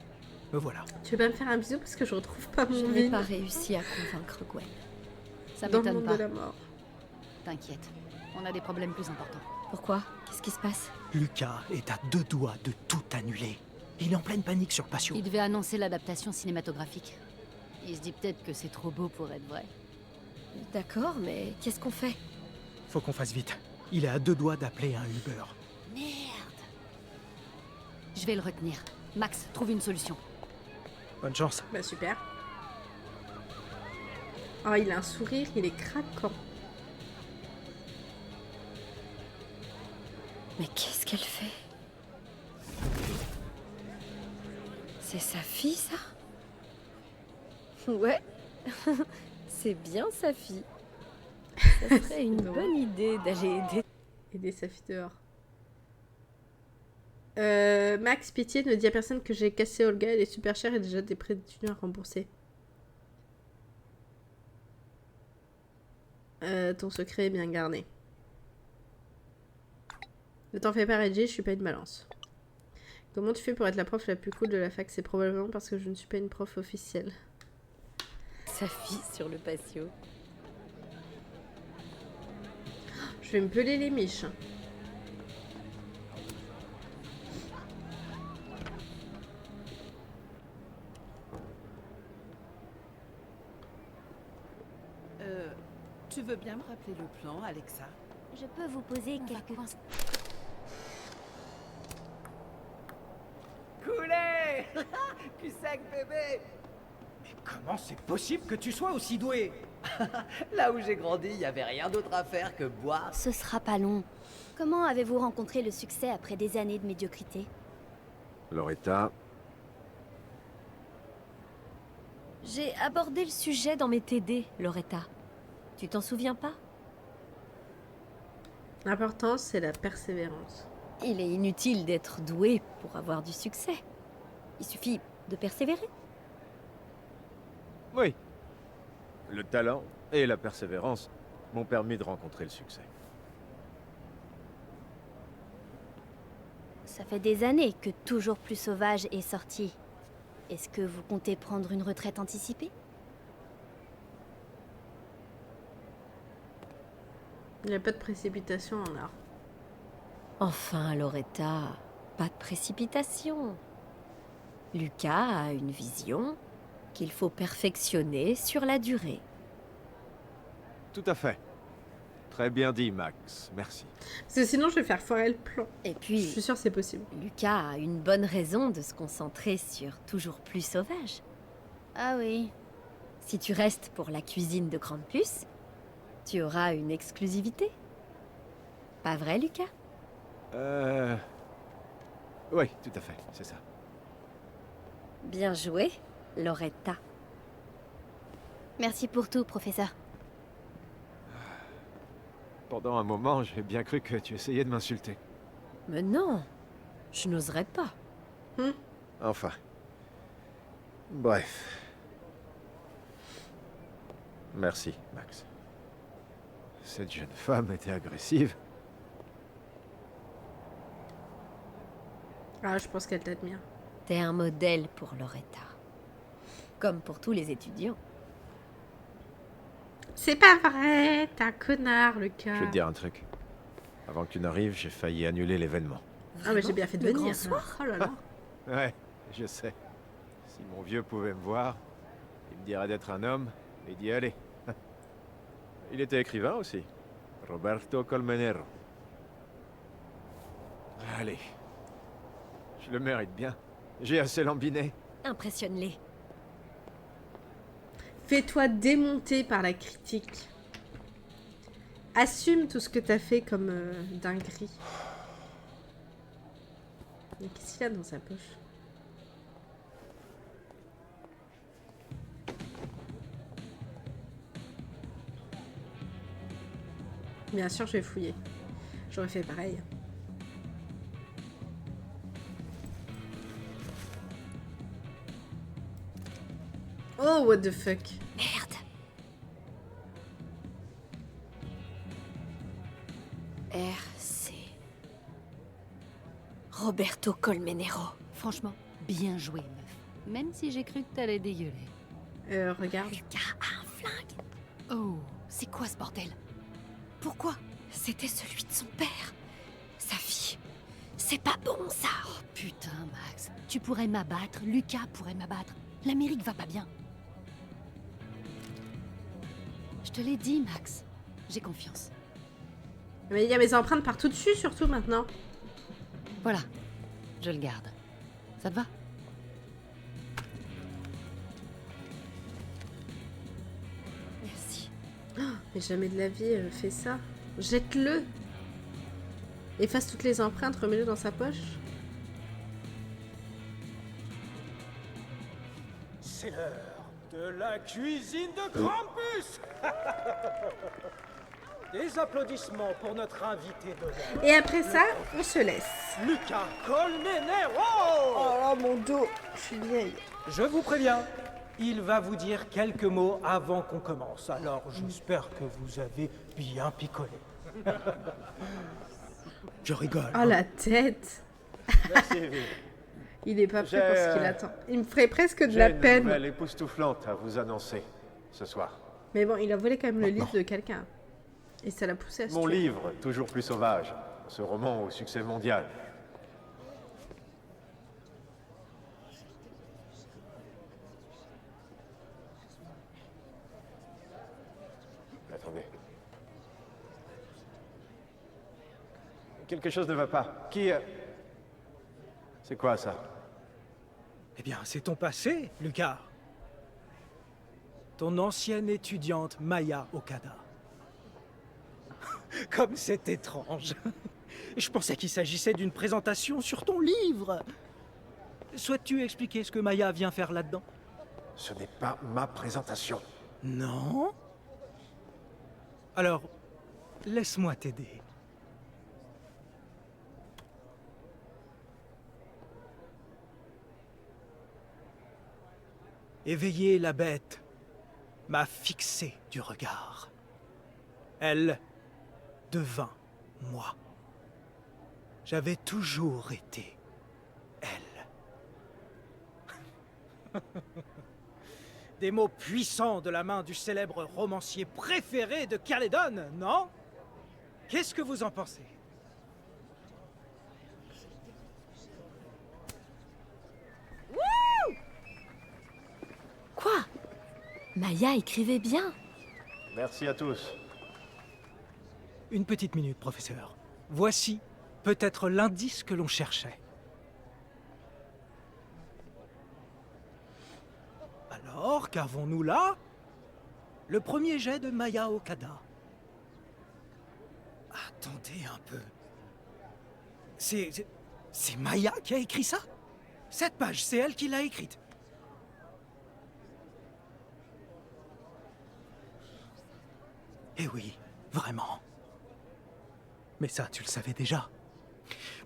me voilà. Tu veux pas me faire un bisou parce que je retrouve pas Je mon n'ai vin pas réussi à convaincre Gwen. Ça dans le m'étonne monde pas. de la mort. T'inquiète, on a des problèmes plus importants. Pourquoi? Qu'est-ce qui se passe? Lucas est à 2 doigts de tout annuler. Il est en pleine panique sur Patio. Il devait annoncer l'adaptation cinématographique. Il se dit peut-être que c'est trop beau pour être vrai. D'accord, mais qu'est-ce qu'on fait? Faut qu'on fasse vite. Il est à 2 doigts d'appeler un Uber. Merde! Je vais le retenir. Max, trouve une solution. Bonne chance. Bah super. Oh, il a un sourire, il est craquant. Mais qu'est-ce qu'elle fait? C'est sa fille, ça? Ouais. C'est bien sa fille. Ça serait une bonne idée d'aller aider sa fille dehors. Max, pitié, ne dis à personne que j'ai cassé Olga, elle est super chère et déjà des prêts d'étudiants à rembourser. Ton secret est bien gardé. Ne t'en fais pas, Reggie, je suis pas une balance. Comment tu fais pour être la prof la plus cool de la fac? C'est probablement parce que je ne suis pas une prof officielle. sa fille sur le patio. Je vais me peler les miches. Tu veux bien me rappeler le plan, Alexa? Je peux vous poser quelques... Coulez Cul sec, bébé. Mais comment c'est possible que tu sois aussi doué? Là où j'ai grandi, il n'y avait rien d'autre à faire que boire. Ce sera pas long. Comment avez-vous rencontré le succès après des années de médiocrité? Loretta. J'ai abordé le sujet dans mes TD, Loretta. Tu t'en souviens pas? L'important, c'est la persévérance. Il est inutile d'être doué pour avoir du succès. Il suffit de persévérer. Oui. Le talent et la persévérance m'ont permis de rencontrer le succès. Ça fait des années que Toujours Plus Sauvage est sorti. Est-ce que vous comptez prendre une retraite anticipée? Il n'y a pas de précipitation en art. Enfin, Loretta, pas de précipitation. Lucas a une vision qu'il faut perfectionner sur la durée. Tout à fait. Très bien dit, Max. Merci. Parce que sinon, je vais faire foirer le plan. Et puis, Je suis sûre que c'est possible. Lucas a une bonne raison de se concentrer sur Toujours Plus Sauvage. Ah oui. Si tu restes pour la cuisine de Grande Puce, tu auras une exclusivité. Pas vrai, Lucas? Oui, tout à fait, c'est ça. Bien joué, Loretta. Merci pour tout, professeur. Pendant un moment, j'ai bien cru que tu essayais de m'insulter. Mais non, je n'oserais pas. Enfin. Bref. Merci, Max. Cette jeune femme était agressive. Ah, je pense qu'elle t'admire. T'es un modèle pour Loretta. Comme pour tous les étudiants. C'est pas vrai, t'es un connard, Lucas. Je vais te dire un truc. Avant que tu n'arrives, j'ai failli annuler l'événement. Ah, mais j'ai bien fait de Le venir. grand soir. Oh là là. Ouais, je sais. Si mon vieux pouvait me voir, il me dirait d'être un homme et d'y aller. Il était écrivain aussi. Roberto Colmenero. Allez. Je le mérite bien. J'ai assez lambiné. Impressionne-les. Fais-toi démonter par la critique. Assume tout ce que t'as fait comme dinguerie. Mais qu'est-ce qu'il a dans sa poche? Bien sûr, je vais fouiller. J'aurais fait pareil. Oh, what the fuck. Merde. RC. Roberto Colmenero. Franchement, bien joué, meuf. Même si j'ai cru que t'allais dégueuler. Regarde. Lucas a un flingue. Oh, c'est quoi ce bordel? Pourquoi? C'était celui de son père. Sa fille. C'est pas bon, ça. Oh putain, Max. Tu pourrais m'abattre, Lucas pourrait m'abattre. L'Amérique va pas bien. Je te l'ai dit, Max. J'ai confiance. Mais il y a mes empreintes partout dessus, surtout maintenant. Voilà. Je le garde. Ça te va? Merci. Mais jamais de la vie, fais ça. Jette-le. Efface toutes les empreintes, remets-le dans sa poche. C'est l'heure de la cuisine de Grande Puce. Des applaudissements pour notre invité d'honneur. Et après ça, on se laisse. Lucas Colmenero. Oh là, mon dos, je suis vieille. Je vous préviens, il va vous dire quelques mots avant qu'on commence. Alors, j'espère que vous avez bien picolé. Je rigole. Oh, la tête. Merci, Evie. Il est pas prêt pour ce qu'il attend. Il me ferait presque de J'ai la une peine. nouvelle époustouflante à vous annoncer ce soir. Mais bon, il a volé quand même le livre de quelqu'un. Et ça l'a poussé à se Mon tuer. livre, Toujours Plus Sauvage. Ce roman au succès mondial. Attendez. Quelque chose ne va pas. Qui... C'est quoi ça? Eh bien, c'est ton passé, Lucas. Ton ancienne étudiante Maya Okada. Comme c'est étrange. Je pensais qu'il s'agissait d'une présentation sur ton livre. Souhaites-tu expliquer ce que Maya vient faire là-dedans? Ce n'est pas ma présentation. Non? Alors, laisse-moi t'aider. Éveiller la bête m'a fixé du regard. Elle devint moi. J'avais toujours été elle. Des mots puissants de la main du célèbre romancier préféré de Calédon, non? Qu'est-ce que vous en pensez? Quoi? Maya écrivait bien. Merci à tous. Une petite minute, professeur. Voici peut-être l'indice que l'on cherchait. Alors, qu'avons-nous là? Le premier jet de Maya Okada. Attendez un peu. C'est Maya qui a écrit ça? Cette page, c'est elle qui l'a écrite. Eh oui, vraiment. Mais ça, tu le savais déjà.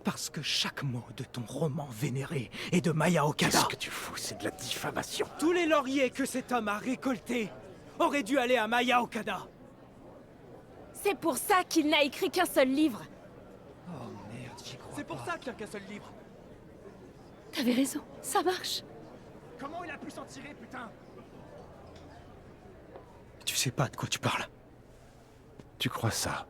Parce que chaque mot de ton roman vénéré est de Maya Okada. Qu'est-ce que tu fous? C'est de la diffamation. Tous les lauriers que cet homme a récoltés auraient dû aller à Maya Okada. C'est pour ça qu'il n'a écrit qu'un seul livre. Oh merde, j'y crois. C'est pour ça qu'il n'y a qu'un seul livre. T'avais raison, ça marche. Comment il a pu s'en tirer, putain? Tu sais pas de quoi tu parles. Tu crois ça?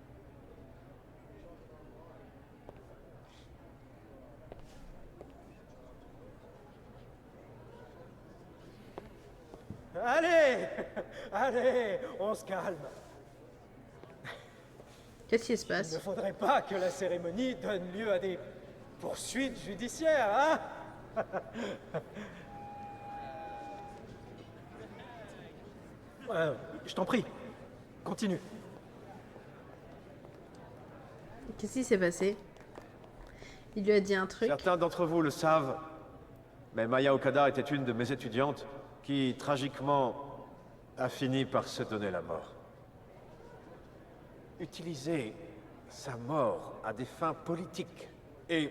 Allez, allez, on se calme. Qu'est-ce qui se passe? Il ne faudrait pas que la cérémonie donne lieu à des poursuites judiciaires, hein? Je t'en prie, continue. Qu'est-ce qui s'est passé? Il lui a dit un truc. Certains d'entre vous le savent, mais Maya Okada était une de mes étudiantes qui, tragiquement, a fini par se donner la mort. Utiliser sa mort à des fins politiques et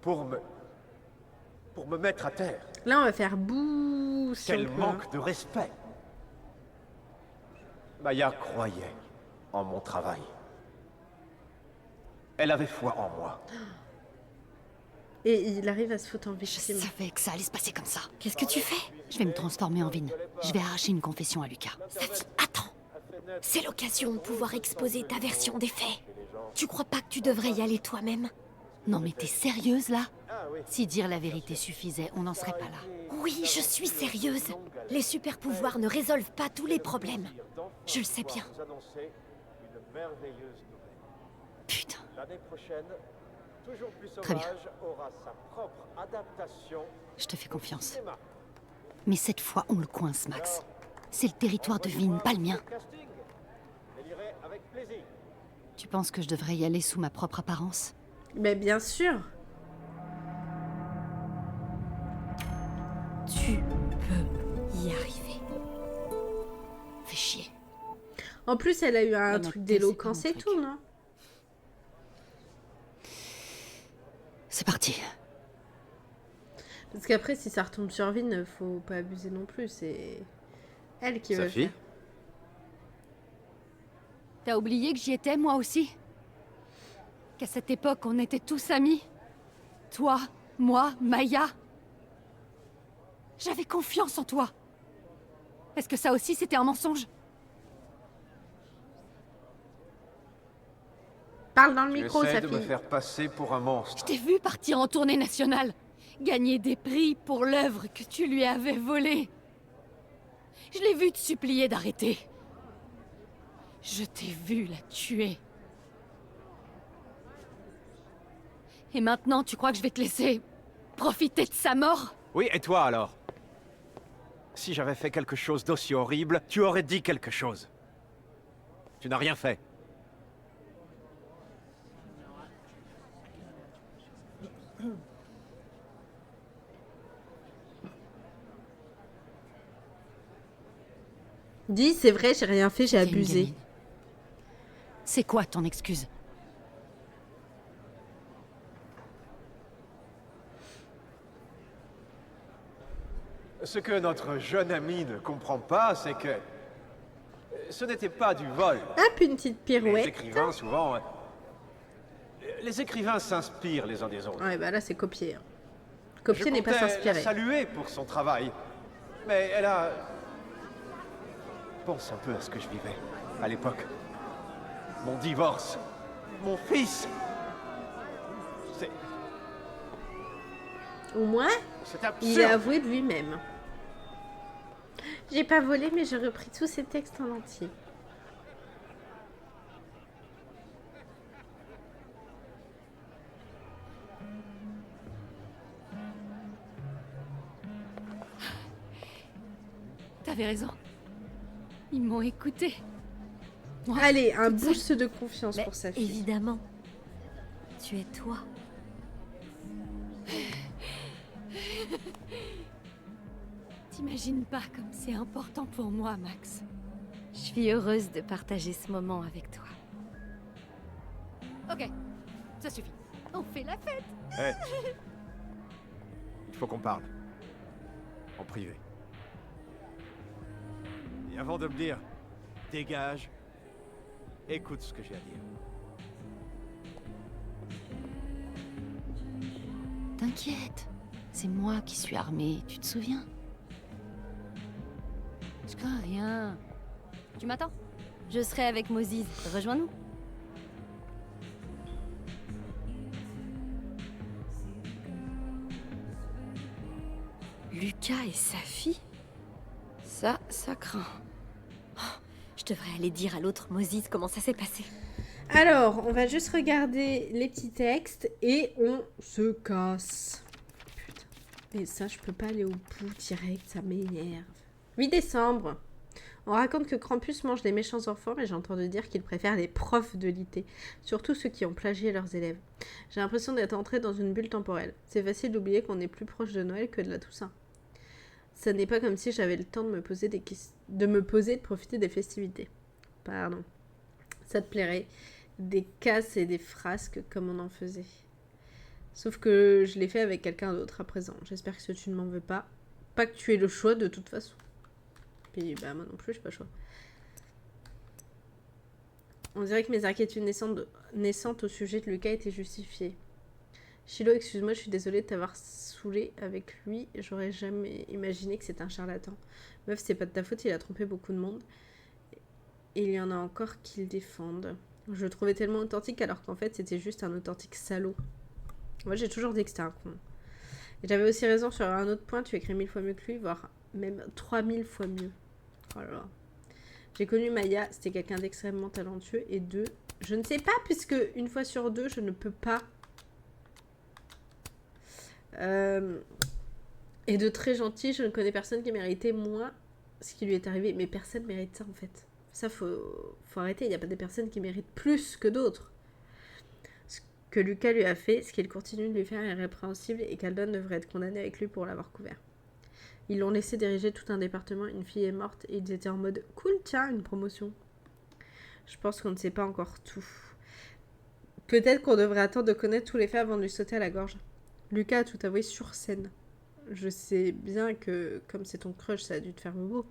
pour me mettre à terre. Là, on va faire bouh. Si Quel on peut, manque de respect. Maya croyait en mon travail. Elle avait foi en moi. Et il arrive à se foutre en victime. Je savais que ça allait se passer comme ça. Qu'est-ce que tu fais? Je vais me transformer en Vin. Je vais arracher une confession à Lucas. Safi, attends. C'est l'occasion de pouvoir exposer ta version des faits. Tu crois pas que tu devrais y aller toi-même? Non mais t'es sérieuse là? Si dire la vérité suffisait, on n'en serait pas là. Oui, je suis sérieuse. Les super pouvoirs ne résolvent pas tous les problèmes. Je le sais bien. Putain. L'année prochaine, toujours plus Très bien. sauvage aura sa propre adaptation. Je te fais confiance. Mais cette fois, on le coince, Max. C'est le territoire de Vin, pas le mien. Tu penses que je devrais y aller sous ma propre apparence? Mais bien sûr. Tu peux y arriver. Fais chier. En plus, elle a eu un Non, truc t'es- d'éloquence c'est et pas mon tout, non? C'est parti. Parce qu'après, si ça retombe sur Vin, faut pas abuser non plus. C'est elle qui va le Safi? faire. T'as oublié que j'y étais, moi aussi? Qu'à cette époque, on était tous amis? Toi, moi, Maya. J'avais confiance en toi. Est-ce que ça aussi, c'était un mensonge? Parle dans le Tu micro, essaies de Safi. me faire passer pour un monstre. Je t'ai vu partir en tournée nationale, gagner des prix pour l'œuvre que tu lui avais volée. Je l'ai vu te supplier d'arrêter. Je t'ai vu la tuer. Et maintenant, tu crois que je vais te laisser profiter de sa mort? Oui, et toi alors? Si j'avais fait quelque chose d'aussi horrible, tu aurais dit quelque chose. Tu n'as rien fait. Dis, c'est vrai, j'ai rien fait, j'ai T'es une abusé. gamine. C'est quoi ton excuse? Ce que notre jeune ami ne comprend pas, c'est que ce n'était pas du vol. Hop, une petite pirouette. Les écrivains, souvent... Les écrivains s'inspirent les uns des autres. Ouais, bah là, c'est copier. Hein. Copier n'est pas s'inspirer. Je saluer pour son travail. Mais elle a... Pense un peu à ce que je vivais, à l'époque. Mon divorce. Mon fils. C'est... Au moins, il a avoué de lui-même. J'ai pas volé, mais j'ai repris tous ces textes en entier. T'avais raison. Ils m'ont écouté. Moi, allez, un boost de confiance pour sa fille. Évidemment. Tu es toi. T'imagines pas comme c'est important pour moi, Max. Je suis heureuse de partager ce moment avec toi. Ok, ça suffit. On fait la fête. Hey. Il faut qu'on parle. En privé. Et avant de me dire, dégage, écoute ce que j'ai à dire. T'inquiète, c'est moi qui suis armée, tu te souviens? Je crains rien. Tu m'attends? Je serai avec Moses. Rejoins-nous. Lucas et sa fille? Ça craint. Oh, je devrais aller dire à l'autre Moses comment ça s'est passé. Alors, on va juste regarder les petits textes et on se casse. Putain. Et ça, je peux pas aller au bout direct, ça m'énerve. 8 décembre. On raconte que Krampus mange les méchants enfants, mais j'ai entendu dire qu'il préfère les profs de l'IT, surtout ceux qui ont plagié leurs élèves. J'ai l'impression d'être entrée dans une bulle temporelle. C'est facile d'oublier qu'on est plus proche de Noël que de la Toussaint. Ça n'est pas comme si j'avais le temps de me poser de profiter des festivités. Pardon. Ça te plairait? Des casses et des frasques comme on en faisait. Sauf que je l'ai fait avec quelqu'un d'autre à présent. J'espère que tu ne m'en veux pas. Pas que tu aies le choix de toute façon. Puis bah moi non plus, j'ai pas le choix. On dirait que mes inquiétudes naissantes au sujet de Lucas étaient justifiées. Chilo, excuse-moi, je suis désolée de t'avoir saoulé avec lui. J'aurais jamais imaginé que c'était un charlatan. Meuf, c'est pas de ta faute, il a trompé beaucoup de monde. Et il y en a encore qui le défendent. Je le trouvais tellement authentique alors qu'en fait c'était juste un authentique salaud. Moi j'ai toujours dit que c'était un con. Et j'avais aussi raison sur un autre point, tu écris 1000 fois mieux que lui, voire même 3000 fois mieux. Oh là là. J'ai connu Maya, c'était quelqu'un d'extrêmement talentueux. Et deux, je ne sais pas puisque une fois sur deux je ne peux pas. Et de très gentil, je ne connais personne qui méritait moins ce qui lui est arrivé. Mais personne mérite ça en fait. Ça, faut arrêter. Il n'y a pas des personnes qui méritent plus que d'autres. Ce que Lucas lui a fait, ce qu'il continue de lui faire est répréhensible et qu'Aldon devrait être condamné avec lui pour l'avoir couvert. Ils l'ont laissé diriger tout un département, une fille est morte et ils étaient en mode « Cool, tiens, une promotion ». Je pense qu'on ne sait pas encore tout. Peut-être qu'on devrait attendre de connaître tous les faits avant de lui sauter à la gorge. Lucas a tout avoué sur scène. Je sais bien que, comme c'est ton crush, ça a dû te faire bobo.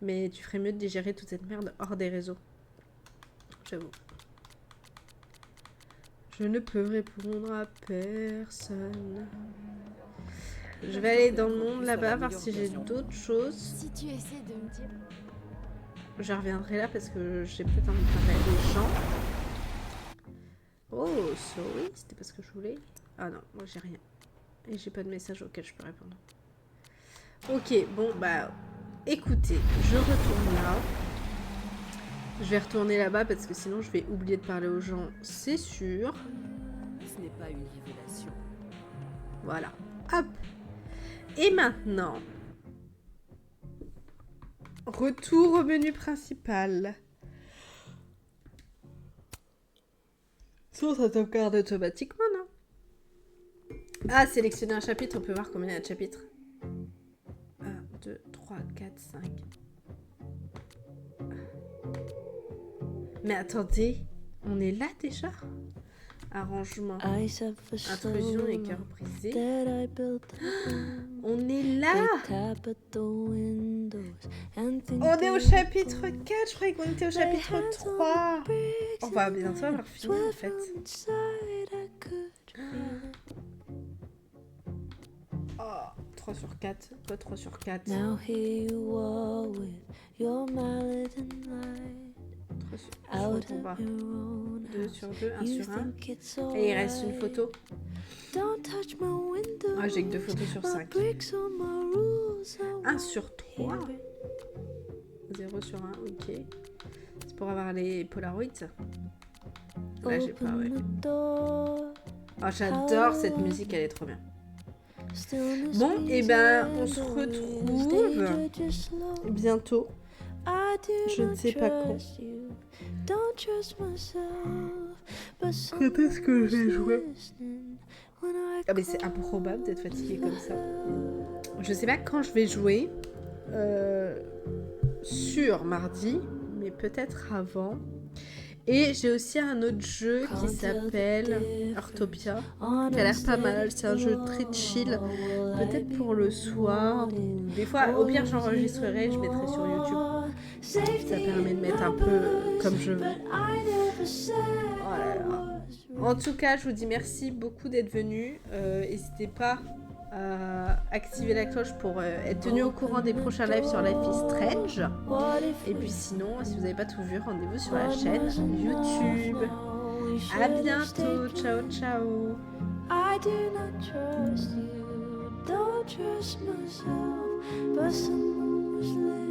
Mais tu ferais mieux de digérer toute cette merde hors des réseaux. J'avoue. Je ne peux répondre à personne. Je vais aller dans le monde là-bas, voir si j'ai d'autres choses. Si tu essaies de me dire... Je reviendrai là parce que j'ai peut-être envie de parler à des gens. Oh, sorry, c'était pas ce que je voulais. Ah non, moi j'ai rien. Et j'ai pas de message auquel je peux répondre. Ok, bon, bah... Écoutez, je retourne là. Je vais retourner là-bas parce que sinon je vais oublier de parler aux gens, c'est sûr. Ce n'est pas une révélation. Voilà. Hop. Et maintenant, retour au menu principal. Sinon ça sauvegarde automatiquement, non? Ah, sélectionner un chapitre, on peut voir combien il y a de chapitres. 1, 2, 3, 4, 5. Mais attendez, on est là déjà? Arrangement. Intrusion et cœur brisé. On est là. On est au chapitre 4. Je croyais qu'on était au chapitre 3. On va bientôt avoir fini en fait. Oh, 3 sur 4. Quoi 3 sur 4 3 sur 2 sur 2, 1 sur 1. Et il reste une photo. Ah, j'ai que 2 photos sur 5. 1 sur 3. 0 sur 1, ok. C'est pour avoir les Polaroids. Là, j'ai pas, ouais. Oh, j'adore cette musique, elle est trop bien. Bon, et ben, on se retrouve bientôt. Je ne sais pas quand. Quand est-ce que je vais jouer? Ah mais c'est improbable d'être fatiguée comme ça. Je sais pas quand je vais jouer. Sur mardi, mais peut-être avant. Et j'ai aussi un autre jeu qui s'appelle Heartopia, qui a l'air pas mal. C'est un jeu très chill, peut-être pour le soir. Ou des fois, au pire, j'enregistrerai et je mettrai sur YouTube. Ça permet de mettre un peu comme je veux. Oh là là. En tout cas, je vous dis merci beaucoup d'être venus. N'hésitez pas à activer la cloche pour être tenu au courant des prochains lives sur Life is Strange. Et puis sinon, si vous n'avez pas tout vu, rendez-vous sur la chaîne YouTube. À bientôt, ciao ciao. I do not trust you, don't trust myself, but someone was